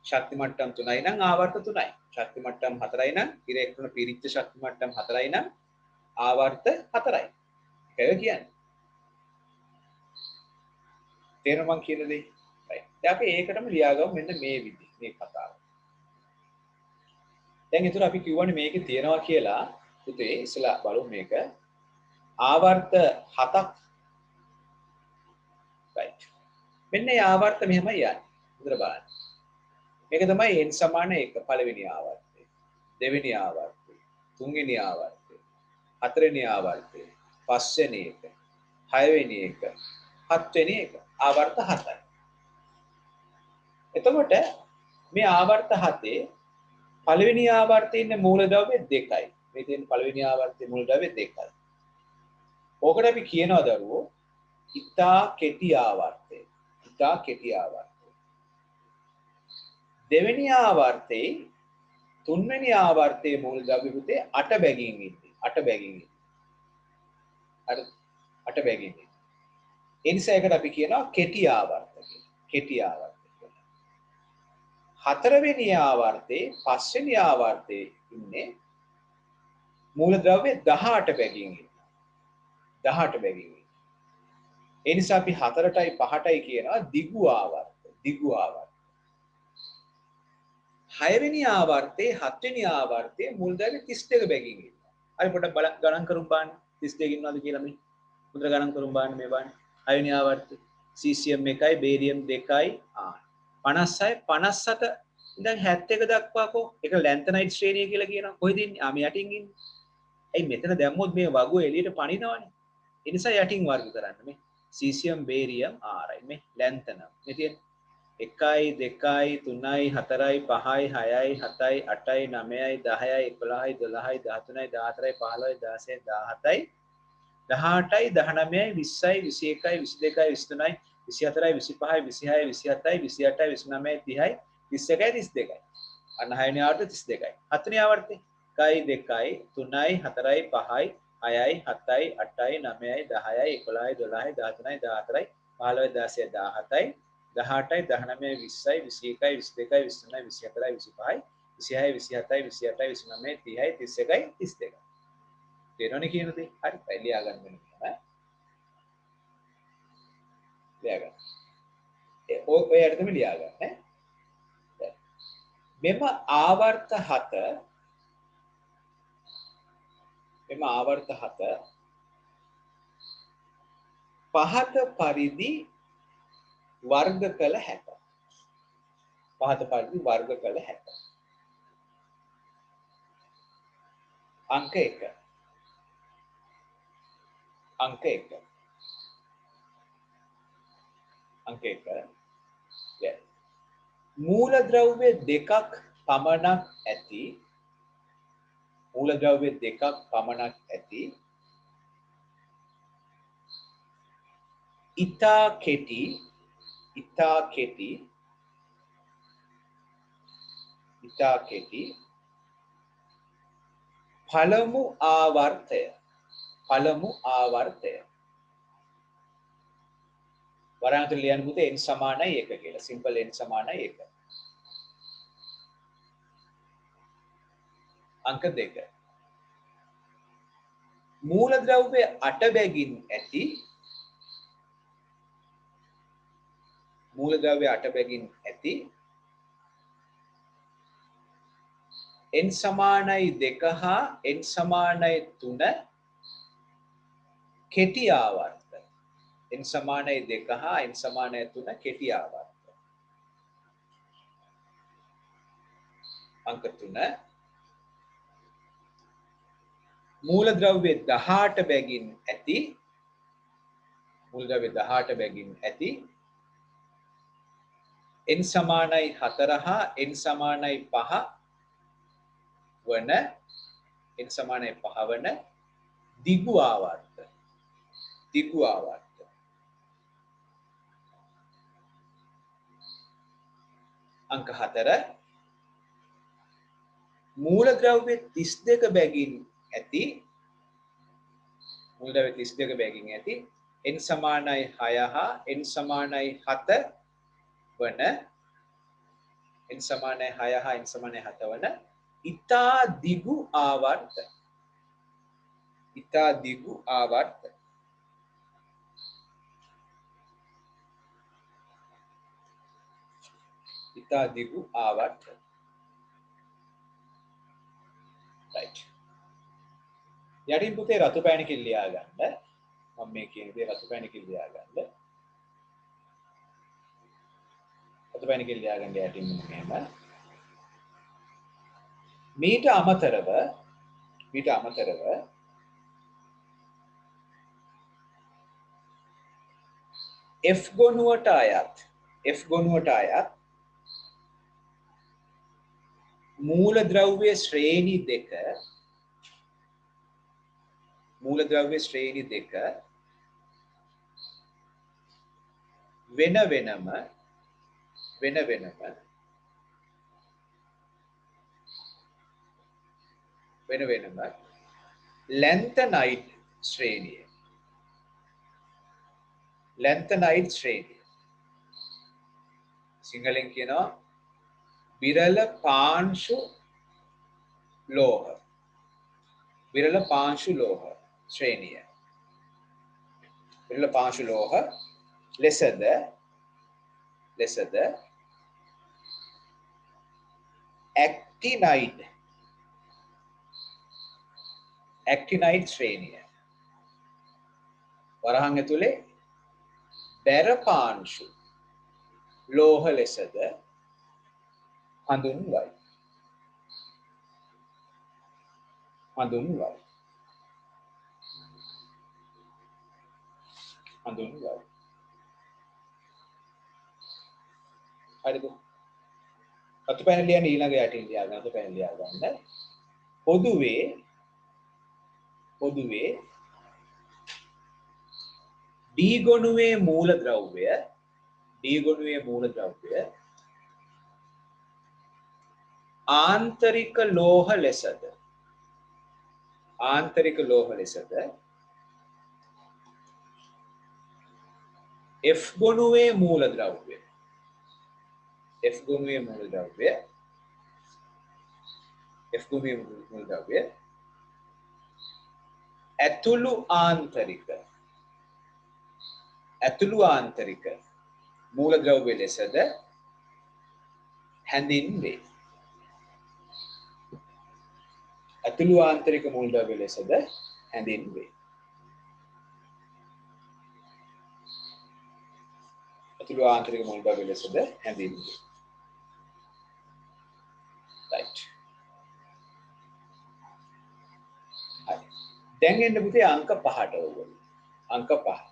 ශක්ති මට්ටම් 3යි නම් ආවර්ත 3යි. ශක්ති මට්ටම් 4යි නම් ඉලෙක්ට්‍රෝන පිරිච්ච ශක්ති මට්ටම් 4යි නම් ආවර්ත 4යි. ඒකයි කියන්නේ. තේරුම් මං කියන දේ. right. දැන් අපි ඒකටම ලියාගමු මෙන්න මේ විදිහ මේ කතාව. දැන් ඒතර අපි කියවනේ මේකේ තියනවා කියලා පුතේ ඉස්සලා බලමු මේක. ආවර්ත 7ක් right. මෙන්න මේ ආවර්ත මෙහෙමයි යන්නේ. හොඳට බලන්න. මේක තමයි n සමාන 1 පළවෙනි ආවර්තය. දෙවෙනි ආවර්තය. තුන්වෙනි ආවර්තය. හතරවෙනි ආවර්තය. පස්වෙනි එක. හයවෙනි එක. හත්වෙනි එක. ආවර්ත 7යි. එතකොට මේ ආවර්ත 7 පළවෙනි ආවර්තයේ ඉන්න මූලද්‍රව්‍ය 2යි. මේ තියෙන පළවෙනි ආවර්තයේ මූලද්‍රව්‍ය 2යි. ඕකට අපි කියනවා දරුවෝ ඉතා කෙටි ආවර්තය. දෙවෙනි ආවර්තයේ තුන්වෙනි ආවර්තයේ මූලද්‍රව්‍ය පුතේ 8 බැගින් ඉන්නේ. 8 බැගින් ඉන්නේ. හරි අට බැගින් ඉන්නවා. ඒ නිසා ඒකට අපි කියනවා කෙටි ආවර්ත කියලා. කෙටි ආවර්ත කියලා. හතරවෙනි ආවර්තේ පස්වෙනි ආවර්තේ ඉන්නේ මූලද්‍රව්‍ය 18 බැගින් ඉන්නවා. 18 බැගින්. ඒ නිසා අපි 4ටයි 5ටයි කියනවා දිගු ආවර්ත. දිගු ආවර්ත. 6 වෙනි ආවර්තේ 7 වෙනි ආවර්තේ මූලද්‍රව්‍ය 32 බැගින් ඉන්නවා. අපි පොඩ්ඩක් ගණන් කරමු බලන්න 32 ඉන්නවද කියලා මේ. මුද්‍ර ගණන් කරමු බලන්න මේ බලන්න. 6 වෙනි ආවර්තේ cesium 1යි barium 2යි 56 57 ඉඳන් 71 දක්වාකෝ ඒක ලැන්තනයිඩ් ශ්‍රේණිය කියලා කියනවා. කොහෙද ඉන්නේ? මේ යටින් ඉන්නේ. ඇයි මෙතන දැම්මොත් මේ වගුව එළියට පනිනවනේ. ඒ නිසා යටින් වර්ග කරන්න මේ cesium barium rයි මේ ලැන්තනම්. මේ තියෙන 1යි 2යි 3යි 4යි 5යි 6යි 7යි 8යි 9යි 10යි 11යි 12යි 13යි 14යි 15යි 16යි 17යි 18යි 19යි 20යි 21යි 22යි 23යි 24යි 25යි 26යි 27යි 28යි 29යි 30යි 31යි 32යි. අන්න 6 වෙනි ආවර්තය 32යි. 7 වෙනි ආවර්තය 1යි 2යි 3යි 4යි 5යි 6යි 7යි 8යි 9යි 10යි 11යි 12යි 13යි 14යි 15යි 16යි 17යි 18යි 19යි 20යි 21යි 22යි 23යි 24යි 25යි 26යි 27යි 28යි 29යි 30යි 31යි 32යි. තේරෙනවනේ කියන දේ. හරි. පැය ලියා ගන්න වෙනවා ඈ. ලියා ගන්න. ඔය අර්ථෙම ලියා ගන්න ඈ. මෙම ආවර්ත 7 පහත පරිදි වර්ග කළ හැක. පහත පරිදි වර්ග කළ හැක. අංක 1. අංක 1. අංක 1. මූලද්‍රව්‍ය දෙකක් පමණක් ඇති මූලද්‍රව්‍ය දෙකක් පමණක් ඇති ඉතා කෙටි පළමු ආවර්තය වරාන්ත ලියන්න පුතේ n සමානයි 1 කියලා. සිම්පල් n සමානයි 1. අංක 2. මූලද්‍රව්‍ය 8 බැගින් ඇති n සමානයි 2 හා n සමානයි 3 කෙටි ආවර්ත. n සමානයි 2 හා n සමානයි 3 කෙටි ආවර්ත. අංක 3. මූලද්‍රව්‍ය 18 බැගින් ඇති n සමානයි 4 හා n සමානයි 5 වන දිගු ආවර්ත. අංක 4. මූලද්‍රව්‍ය 32 බැගින් ඇති n සමානයි 6 හා n සමානයි 7 වන ඉතා දිගු ආවර්ත. right. යටින් පුතේ රතු පෑනකින් ලියා ගන්න. මම මේ කියන දේ රතු පෑනකින් ලියා ගන්න. යටින් මෙහෙම. මීට අමතරව F ගොනුවට අයත් මූලද්‍රව්‍ය ශ්‍රේණි දෙක වෙන වෙනම ලැන්තනයිඩ් ශ්‍රේණිය ලැන්තනයිට් ශ්‍රේණිය. සිංහලෙන් කියනවා විරල පාංශු ලෝහ. විරල පාංශු ලෝහ ශ්‍රේණිය. විරල පාංශු ලෝහ ලෙසද ඇක්ටිනයිට් ශ්‍රේණිය. වරහන් ඇතුලේ බැර පාංශු ලෝහ ලෙසද හඳුන්වයි. හරිද? අතු පැන ලියන්න ඊළඟ යටින් ලියා ගන්න. අතු පැන ලියා ගන්න. පොදුවේ D ගොණුවේ මූලද්‍රව්‍ය ආන්තරික ලෝහ ලෙසද F ගොණුවේ මූලද්‍රව්‍ය ඇතුළු ආන්තරික මූලද්‍රව්‍ය ලෙසද හැඳින්වේ. ඇතුළු ආන්තරික මූලද්‍රව්‍ය ලෙසද හැඳින්වේ. right. හරි. දැන් එන්න පුතේ අංක 5ට ඕගොල්ලෝ. අංක 5.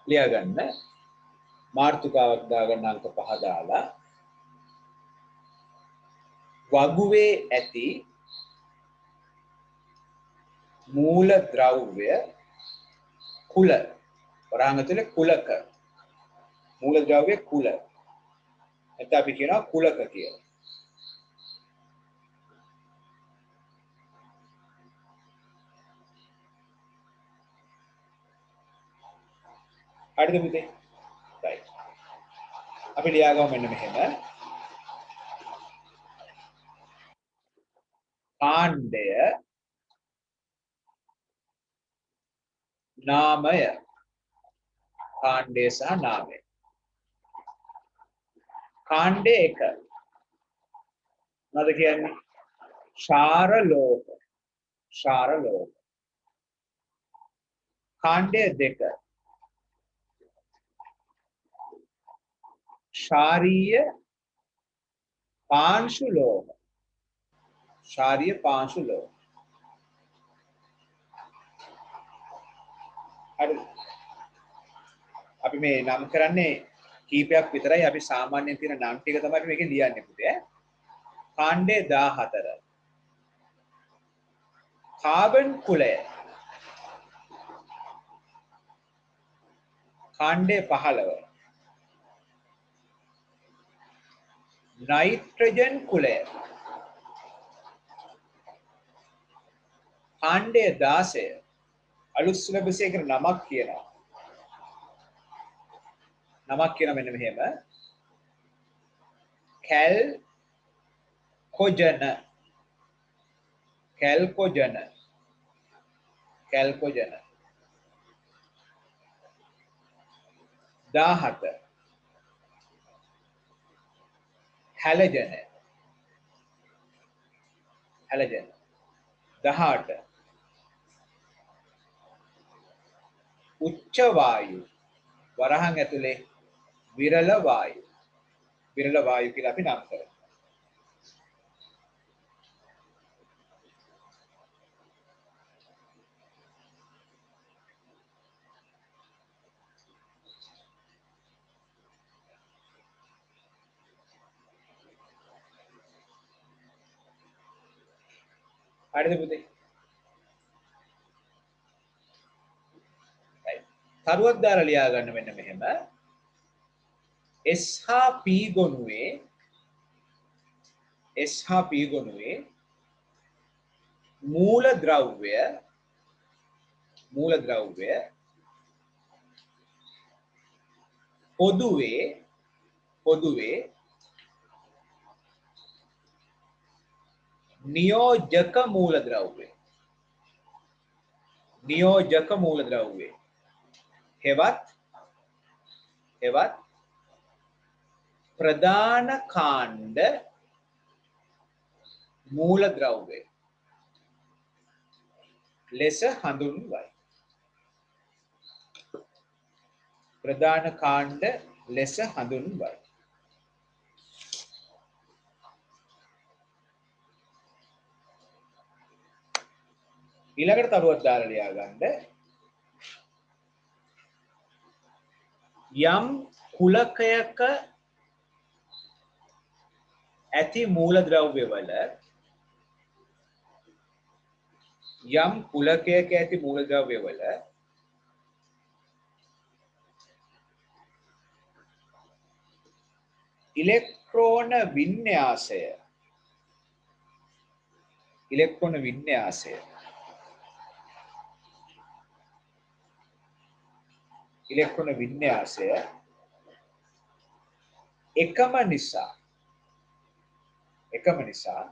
ලියා ගන්න. මාතෘකාවක් දාගන්න අංක 5 දාලා වගුවේ ඇති මූල ද්‍රව්‍ය කුල වරහන් ඇතුලේ කුලක මූල ද්‍රව්‍ය කුල එතන අපි කියනවා කුලක කියලා. හරිද පුතේ? right. අපි ලියාගමු මෙන්න මෙහෙම. කාණ්ඩය නාමය. කාණ්ඩය සහ නාමය. කාණ්ඩය 1 මොනවද කියන්නේ? ක්ෂාර ලෝහ. කාණ්ඩය 2 ක්ෂාරීය පාංශු ලෝහ. හරි. අපි මේ නම් කරන්නේ කීපයක් විතරයි. අපි සාමාන්‍යයෙන් තියෙන නම් ටික තමයි අපි මේකෙන් ලියන්නේ පුතේ. කාණ්ඩය 14 කාබන් කුලය. කාණ්ඩය 15 නයිට්‍රජන් කුලය. කාණ්ඩය 16 අලුත් සිලබස් එකේ නමක් කියනවා. මෙන්න මෙහෙම. කැල්කොජන. 17 හැලජන. 18 උච්ච වායු. වරහන් ඇතුලේ විරල වායු කියලා අපි නම් කරනවා. හරිද පුතේ? right. තරුවක් දාලා ලියා ගන්න මෙන්න මෙහෙම. S හා P ගොණුවේ මූල ද්‍රව්‍ය මූලද්‍රව්‍ය පොදුවේ නියෝජක මූලද්‍රව්‍ය හෙවත් ප්‍රධාන කාණ්ඩ මූලද්‍රව්‍ය ලෙස හඳුන්වයි. ප්‍රධාන කාණ්ඩ ලෙස හඳුන්වයි. ඊළඟට තරුවක් දාලා ලියා ගන්න. යම් කුලකයක ඇති මූලද්‍රව්‍යවල ඉලෙක්ට්‍රෝන වින්‍යාසය එකම නිසා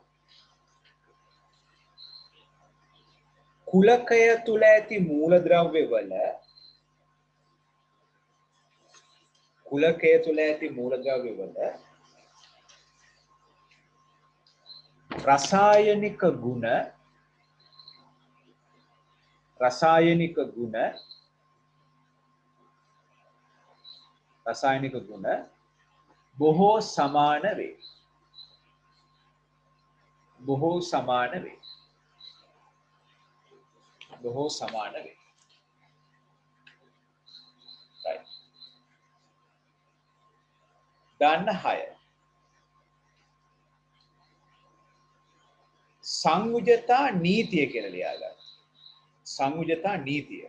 කුලකය තුල ඇති මූලද්‍රව්‍යවල රසායනික ගුණ බොහෝ සමාන වේ. Right. දන්න 6 සංයුජතා නීතිය කියලා ලියා ගන්න. සංයුජතා නීතිය.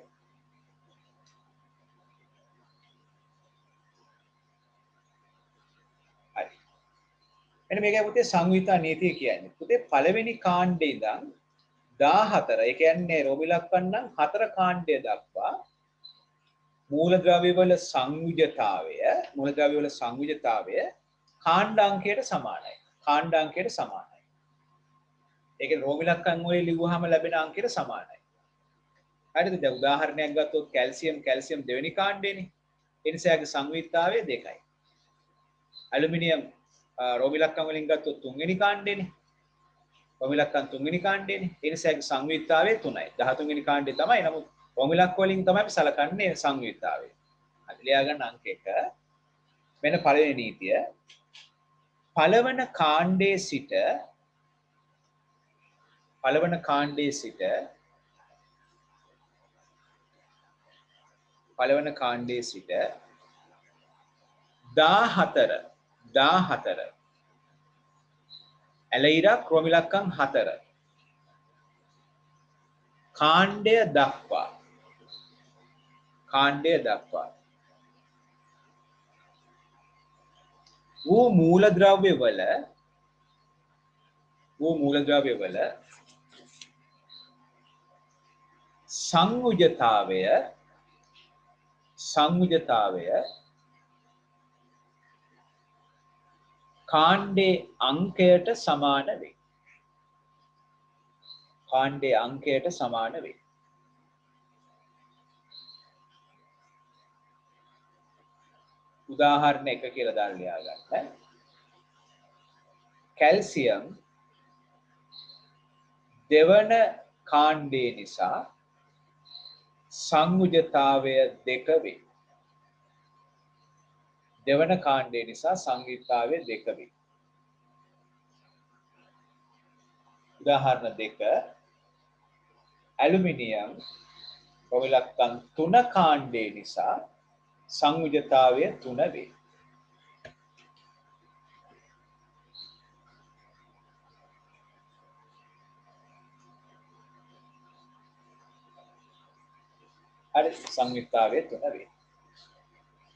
හරි. එන්න මේකයි පුතේ සංයුජතා නීතිය කියන්නේ. පුතේ පළවෙනි කාණ්ඩේ ඉඳන් 14 ඒ කියන්නේ රෝමිලක්කන් නම් 4 කාණ්ඩය දක්වා මූලද්‍රව්‍යවල සංයුජතාවය කාණ්ඩ අංකයට සමානයි. ඒ කියන්නේ රෝමිලක්කන් වල ලිව්වහම ලැබෙන අංකයට සමානයි. හරිද? දැන් උදාහරණයක් ගත්තොත් කැල්සියම් දෙවෙනි කාණ්ඩේනේ. ඒ නිසා ඒකේ සංයුක්තාවය 2යි. ඇලුමිනියම් රෝමිලක්කන් වලින් ගත්තොත් තුන්වෙනි කාණ්ඩේනේ. රෝමිලක්කන් තුන්වෙනි කාණ්ඩේනේ. ඒ නිසා ඒකේ සංයුක්තාවය 3යි. 13 වෙනි කාණ්ඩේ තමයි. නමුත් රෝමිලක් වලින් තමයි අපි සලකන්නේ සංයුක්තාවය. අපි ලියා ගන්න අංක 1. මෙන්න පළවෙනි නීතිය. පළවන කාණ්ඩයේ සිට 14 ඇලයිරක් රෝමිලක්කන් 4 කාණ්ඩය දක්වා වූ මූලද්‍රව්‍යවල සංයුජතාවය කාණ්ඩේ අංකයට සමාන වේ. උදාහරණ 1 කියලා දාලා ලියා ගන්න. කැල්සියම් දෙවන කාණ්ඩේ නිසා සංයුජතාවය 2 වේ. උදාහරණ 2 ඇලුමිනියම් රෝමිලක්කන් 3 කාණ්ඩේ නිසා සංයුජතාවය 3 වේ. හරි සංයුක්තාවය 3 වේ.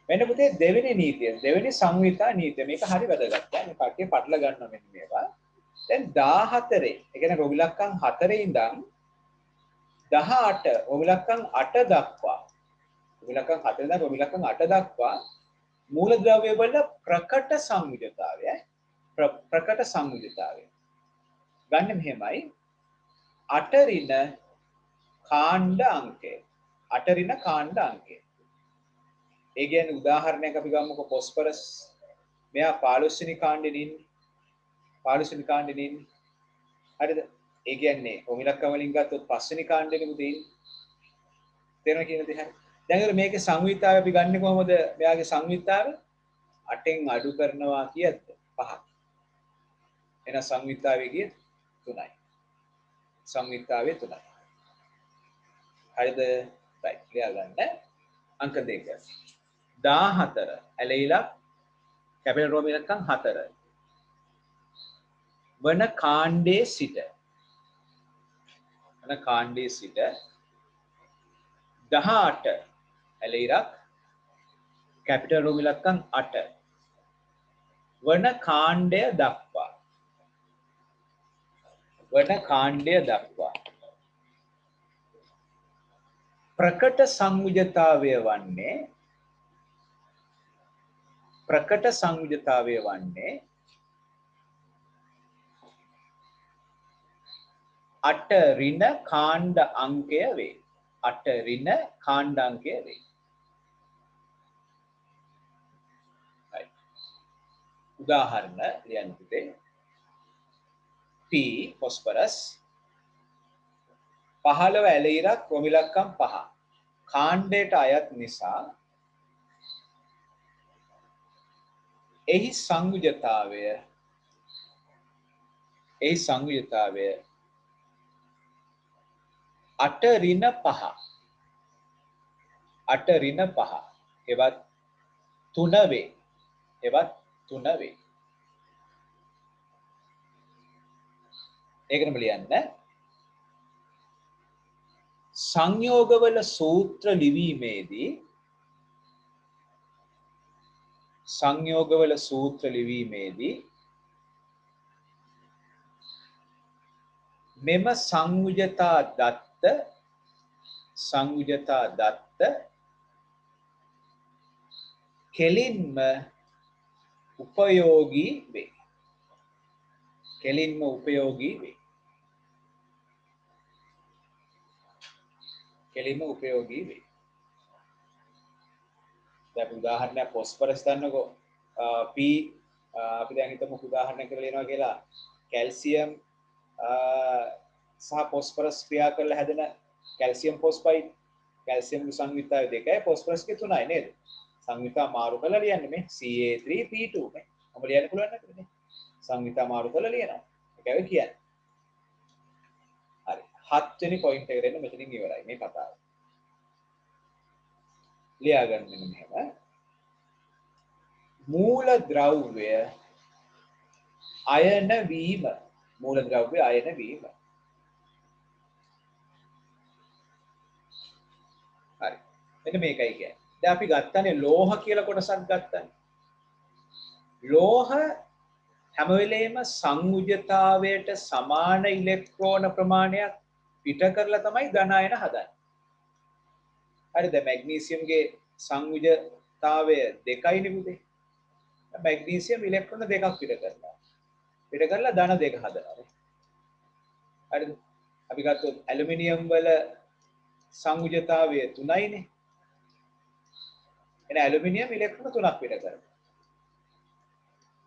මෙන්න පුතේ දෙවෙනි නීතිය. දෙවෙනි සංයුක්තා නීතිය. මේක හරි වැදගත්. මේ කට්ටිය පටල ගන්නවා මෙන්න මේවා. දැන් 14. ඒ කියන්නේ රෝමිලක්කන් 4 ඉඳන් 18 ඔමිලක්කම් 8 දක්වා ඔමිලක්කම් 4 ඉඳන් ඔමිලක්කම් 8 දක්වා මූලද්‍රව්‍ය වල ප්‍රකට සංයුජතාවය ප්‍රකට සංයුජතාවය ගන්න මෙහෙමයි 8 ඍණ කාණ්ඩ අංකය 8 ඍණ කාණ්ඩ අංකය ඒ කියන්නේ උදාහරණයක් අපි ගමුකෝ ફોස්ෆරස් මෙයා 15 වෙනි කාණ්ඩෙන් ඉන්නේ 15 වෙනි කාණ්ඩෙන් ඉන්නේ හරිද ඒ කියන්නේ ඔමිලක්කම් වලින් ගත්තොත් 5 වෙනි කාණ්ඩෙකම තියෙන්නේ තේරෙනවද කියන දේ හරි දැන් මේකේ සංයුක්තාවය අපි ගන්නෙ කොහොමද මෙයාගේ සංයුක්තාවය 8න් අඩු කරනවා කියද්ද 5ක් එහෙනම් සංයුක්තාවය කිය 3යි සංයුක්තාවය 3යි හරිද රයිට් ලියා ගන්න අංක 2 14 ඇලෙයිලා කැපිටල් රෝම ඉලක්කම් 4 වන කාණ්ඩයේ සිට 18 ඇලෙයිරක් කැපිටල් රෝම ඉලක්කම් 8 වන කාණ්ඩය දක්වා ප්‍රකට සංයුජතාවය වන්නේ 8 ඍණ කාණ්ඩ අංකය වේ 8 ඍණ කාණ්ඩ අංකය වේ උදාහරණ ලියන්න පුතේ P phosphorus 15 ඇලෙයිරක් ක්‍රොමිලක්කම් 5 කාණ්ඩයට අයත් නිසා එහි සංයුජතාවය 8 ඍණ 5 8 ඍණ 5 එවත් 3 වේ ඒකනම ලියන්න සංයෝගවල සූත්‍ර ලිවීමේදී මෙම සංයුජතා දත්ත කෙලින්ම උපයෝගී වේ දැන් උදාහරණයක් ફોස්ෆරස් ගන්නකො P අපි දැන් හිතමු උදාහරණයක් කරලා ලියනවා කියලා කැල්සියම් සහ ફોස්ෆරස් ක්‍රියා කරලා හැදෙන කැල්සියම් ෆොස්ෆයිඩ් කැල්සියම් සංයුක්තාවය 2යි ફોස්ෆරස්ගේ 3යි නේද සංයුක්තා මාරු කරලා ලියන්නේ මේ Ca3P2 නේ මොකද ලියන්න පුළුවන් නැද්ද නේ සංයුක්තා මාරු කරලා ලියනවා ඒකයි කියන්නේ හරි 7 වෙනි පොයින්ට් එක දෙන්න මෙතනින් ඉවරයි මේ කතාව ලියා ගන්න මෙන්න මෙහෙම මූල ද්‍රව්‍ය අයන වීම හරි මෙන්න මේකයි කියන්නේ දැන් අපි ගත්තනේ ලෝහ කියලා කොටසක් ගත්තානේ ලෝහ හැම වෙලේම සංයුජතාවයට සමාන ඉලෙක්ට්‍රෝන ප්‍රමාණයක් පිට කරලා තමයි ධන අයන හදන්නේ හරිද මැග්නීසියම්ගේ සංයුජතාවය 2යි නේ පුතේ මැග්නීසියම් ඉලෙක්ට්‍රෝන 2ක් පිට කරලා ධන 2 හදනවා හරිද අපි ගත්තොත් ඇලුමිනියම් වල සංයුජතාවය 3යි නේ එන ඇලුමිනියම් ඉලෙක්ට්‍රෝන 3ක්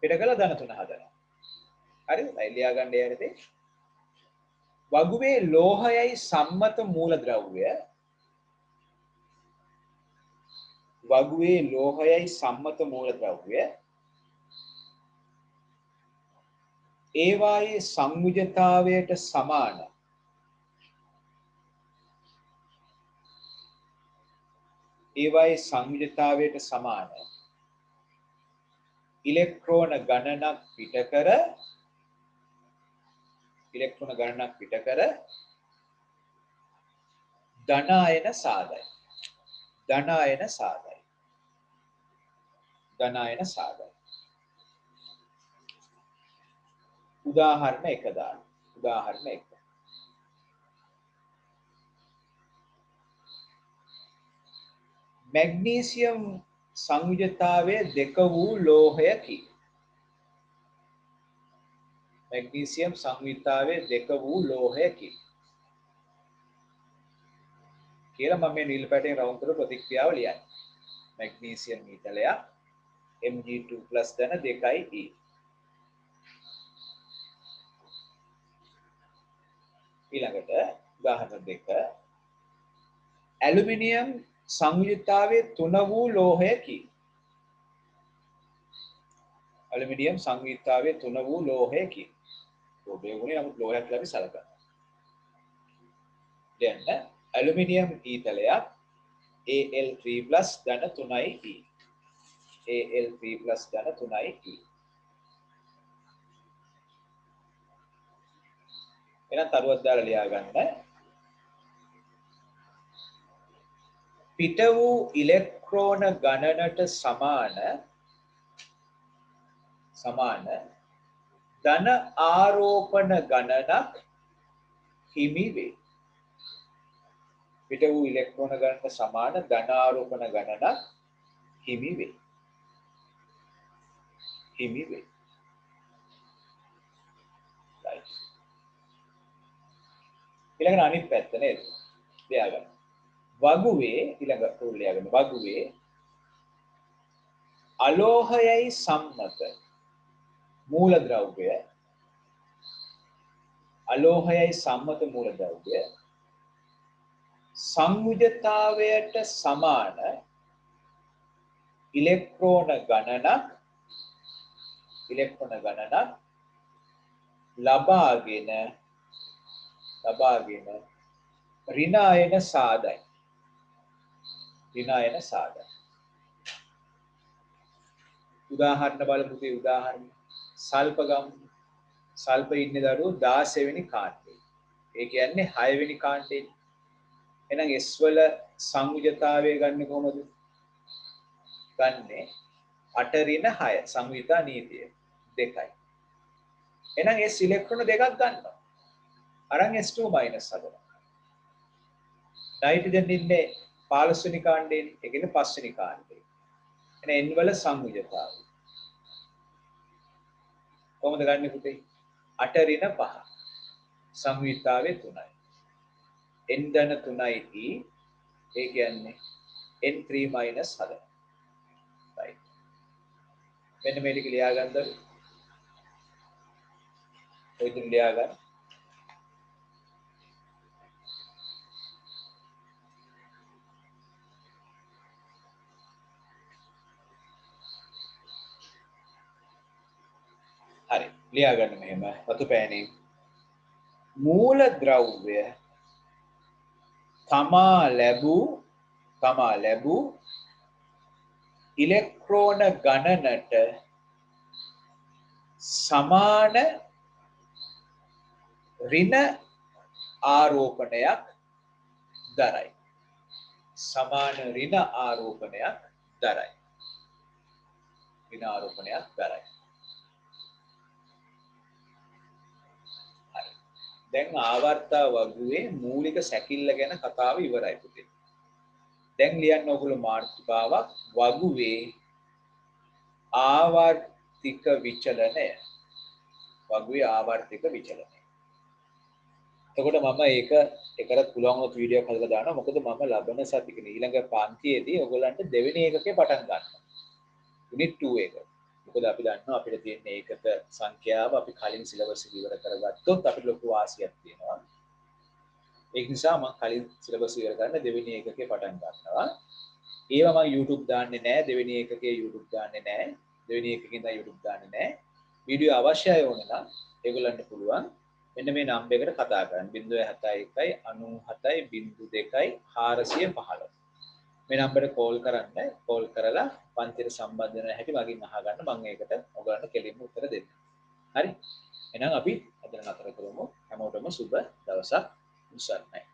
පිට කරලා ධන 3 හදනවා හරිද ලියා ගන්න යාරතේ වගුවේ ලෝහයයි සම්මත මූලද්‍රව්‍ය ඒවායේ සංයුජතාවයට සමාන ඉලෙක්ට්‍රෝන ගණනක් පිට කර ධන අයන සාදයි උදාහරණ 1 දාන්න උදාහරණ 1 මැග්නීසියම් සංයුජතාවයේ දෙක වූ ලෝහයකි. මැග්නීසියම් සංයුජතාවයේ දෙක වූ ලෝහයකි. කියලා මම මේ නිල් පැටයෙන් රවුම් කර ප්‍රතික්‍රියාව ලියන්නේ. මැග්නීසියම් ඊතලයක් Mg2+ ධන 2E. ඊළඟට උදාහරණ 2 ඇලුමිනියම් සංයුජතාවයේ 3 වූ ලෝහයකි. ඇලුමිනියම් සංයුජතාවයේ 3 වූ ලෝහයකි. ලෝහය වුණේ නමුත් ලෝහයක් කියලා අපි සලකනවා. දැන් ඇලුමිනියම් ඊතලයක් Al3+ ධන 3E. Al3+ ධන 3E. එහෙනම් තරුවක් දාලා ලියා ගන්න. පිට වූ ඉලෙක්ට්‍රෝන ගණනට සමාන ධන ආරෝපණ ගණනක් හිමි වේ. පිට වූ ඉලෙක්ට්‍රෝන ගණනට සමාන ධන ආරෝපණ ගණනක් හිමි වේ. right. ඊළඟ අනිත් පැත්ත නේද? ලියා ගන්න. වගුවේ ඊළඟ ටූල් ලියා ගන්න. වගුවේ අලෝහයයි සම්මත මූලද්‍රව්‍ය සංයුජතාවයට සමාන ඉලෙක්ට්‍රෝන ගණනක් ලබාගෙන ඍණ අයන සාදයි. උදාහරණ බලමු. උදාහරණ සල්ප ගම්. සල්ප ඉන්නේ දරුවෝ 16 වෙනි කාණ්ඩේ. ඒ කියන්නේ 6 වෙනි කාණ්ඩේ. එහෙනම් S වල සංයුජතාවය ගන්න කොහොමද? ගන්නේ 8 ඍණ 6 සංයුජතා නීතිය 2යි. එහෙනම් S ඉලෙක්ට්‍රෝන දෙකක් ගන්නවා. අරන් S2 මයිනස් හදනවා. නයිට්‍රජන් ඉන්නේ 15 වෙනි කාණ්ඩේ. ඒ කියන්නේ 5 වෙනි කාණ්ඩේ. එහෙනම් N වල සංයුජතාවය කොහොමද ගන්නෙ පුතේ? 8 ඍණ 5 සංයුජතාවය 3යි. N ධන 3යි ඒ කියන්නේ N3 මයිනස් 7. right. මෙන්න මේ ටික ලියා ගන්නද? ඔය ටික ලියා ගන්න. හරි. ලියා ගන්න මෙහෙම. වතු පෑනේ. මූල ද්‍රව්‍ය තමා ලැබූ ඉලෙක්ට්‍රෝන ගණනට සමාන ඍණ ආරෝපණයක් දරයි. දැන් ආවර්තා වගුවේ මූලික සැකිල්ල ගැන කතාව ඉවරයි පුතේ. දැන් ලියන්න ඕගොල්ලෝ මාතෘකාවක් වගුවේ ආවර්තික විචලනය. එතකොට මම ඒක එකට පුළුවන් වුණොත් වීඩියෝ එකක් හදලා දානවා. මොකද මම ලබන සතියේ ඊළඟ පන්තියේදී ඔයගොල්ලන්ට දෙවෙනි ඒකකේ පටන් ගන්නවා. යුනිට් 2 එක. මොකද අපි දන්නවා අපිට තියෙන ඒකක සංඛ්‍යාව අපි කලින් සිලබස් එක ඉවර කරගත්තොත් අපිට ලොකු වාසියක් තියෙනවා. ඒක නිසා මම කලින් සිලබස් ඉවර කරන්න දෙවෙනි ඒකකේ පටන් ගන්නවා. ඒවා මම YouTube දාන්නේ නැහැ. දෙවෙනි ඒකකේ YouTube දාන්නේ නැහැ. දෙවෙනි ඒකකින් තමයි YouTube දාන්නේ නැහැ. වීඩියෝ අවශ්‍යයි ඕනේ නම් ඒගොල්ලන්ට පුළුවන් මෙන්න මේ නම්බර් එකට කතා කරන්න 071 97 02 415 මේ නම්බරට කෝල් කරන්න. කෝල් කරලා පන්තියට සම්බන්ධ වෙන හැටි මගෙන් අහගන්න. මම ඒකට ඔයගලන්ට කෙලින්ම උත්තර දෙන්න. හරි. එහෙනම් අපි අද නතර කරමු. හැමෝටම සුබ දවසක්. උසන්නයි.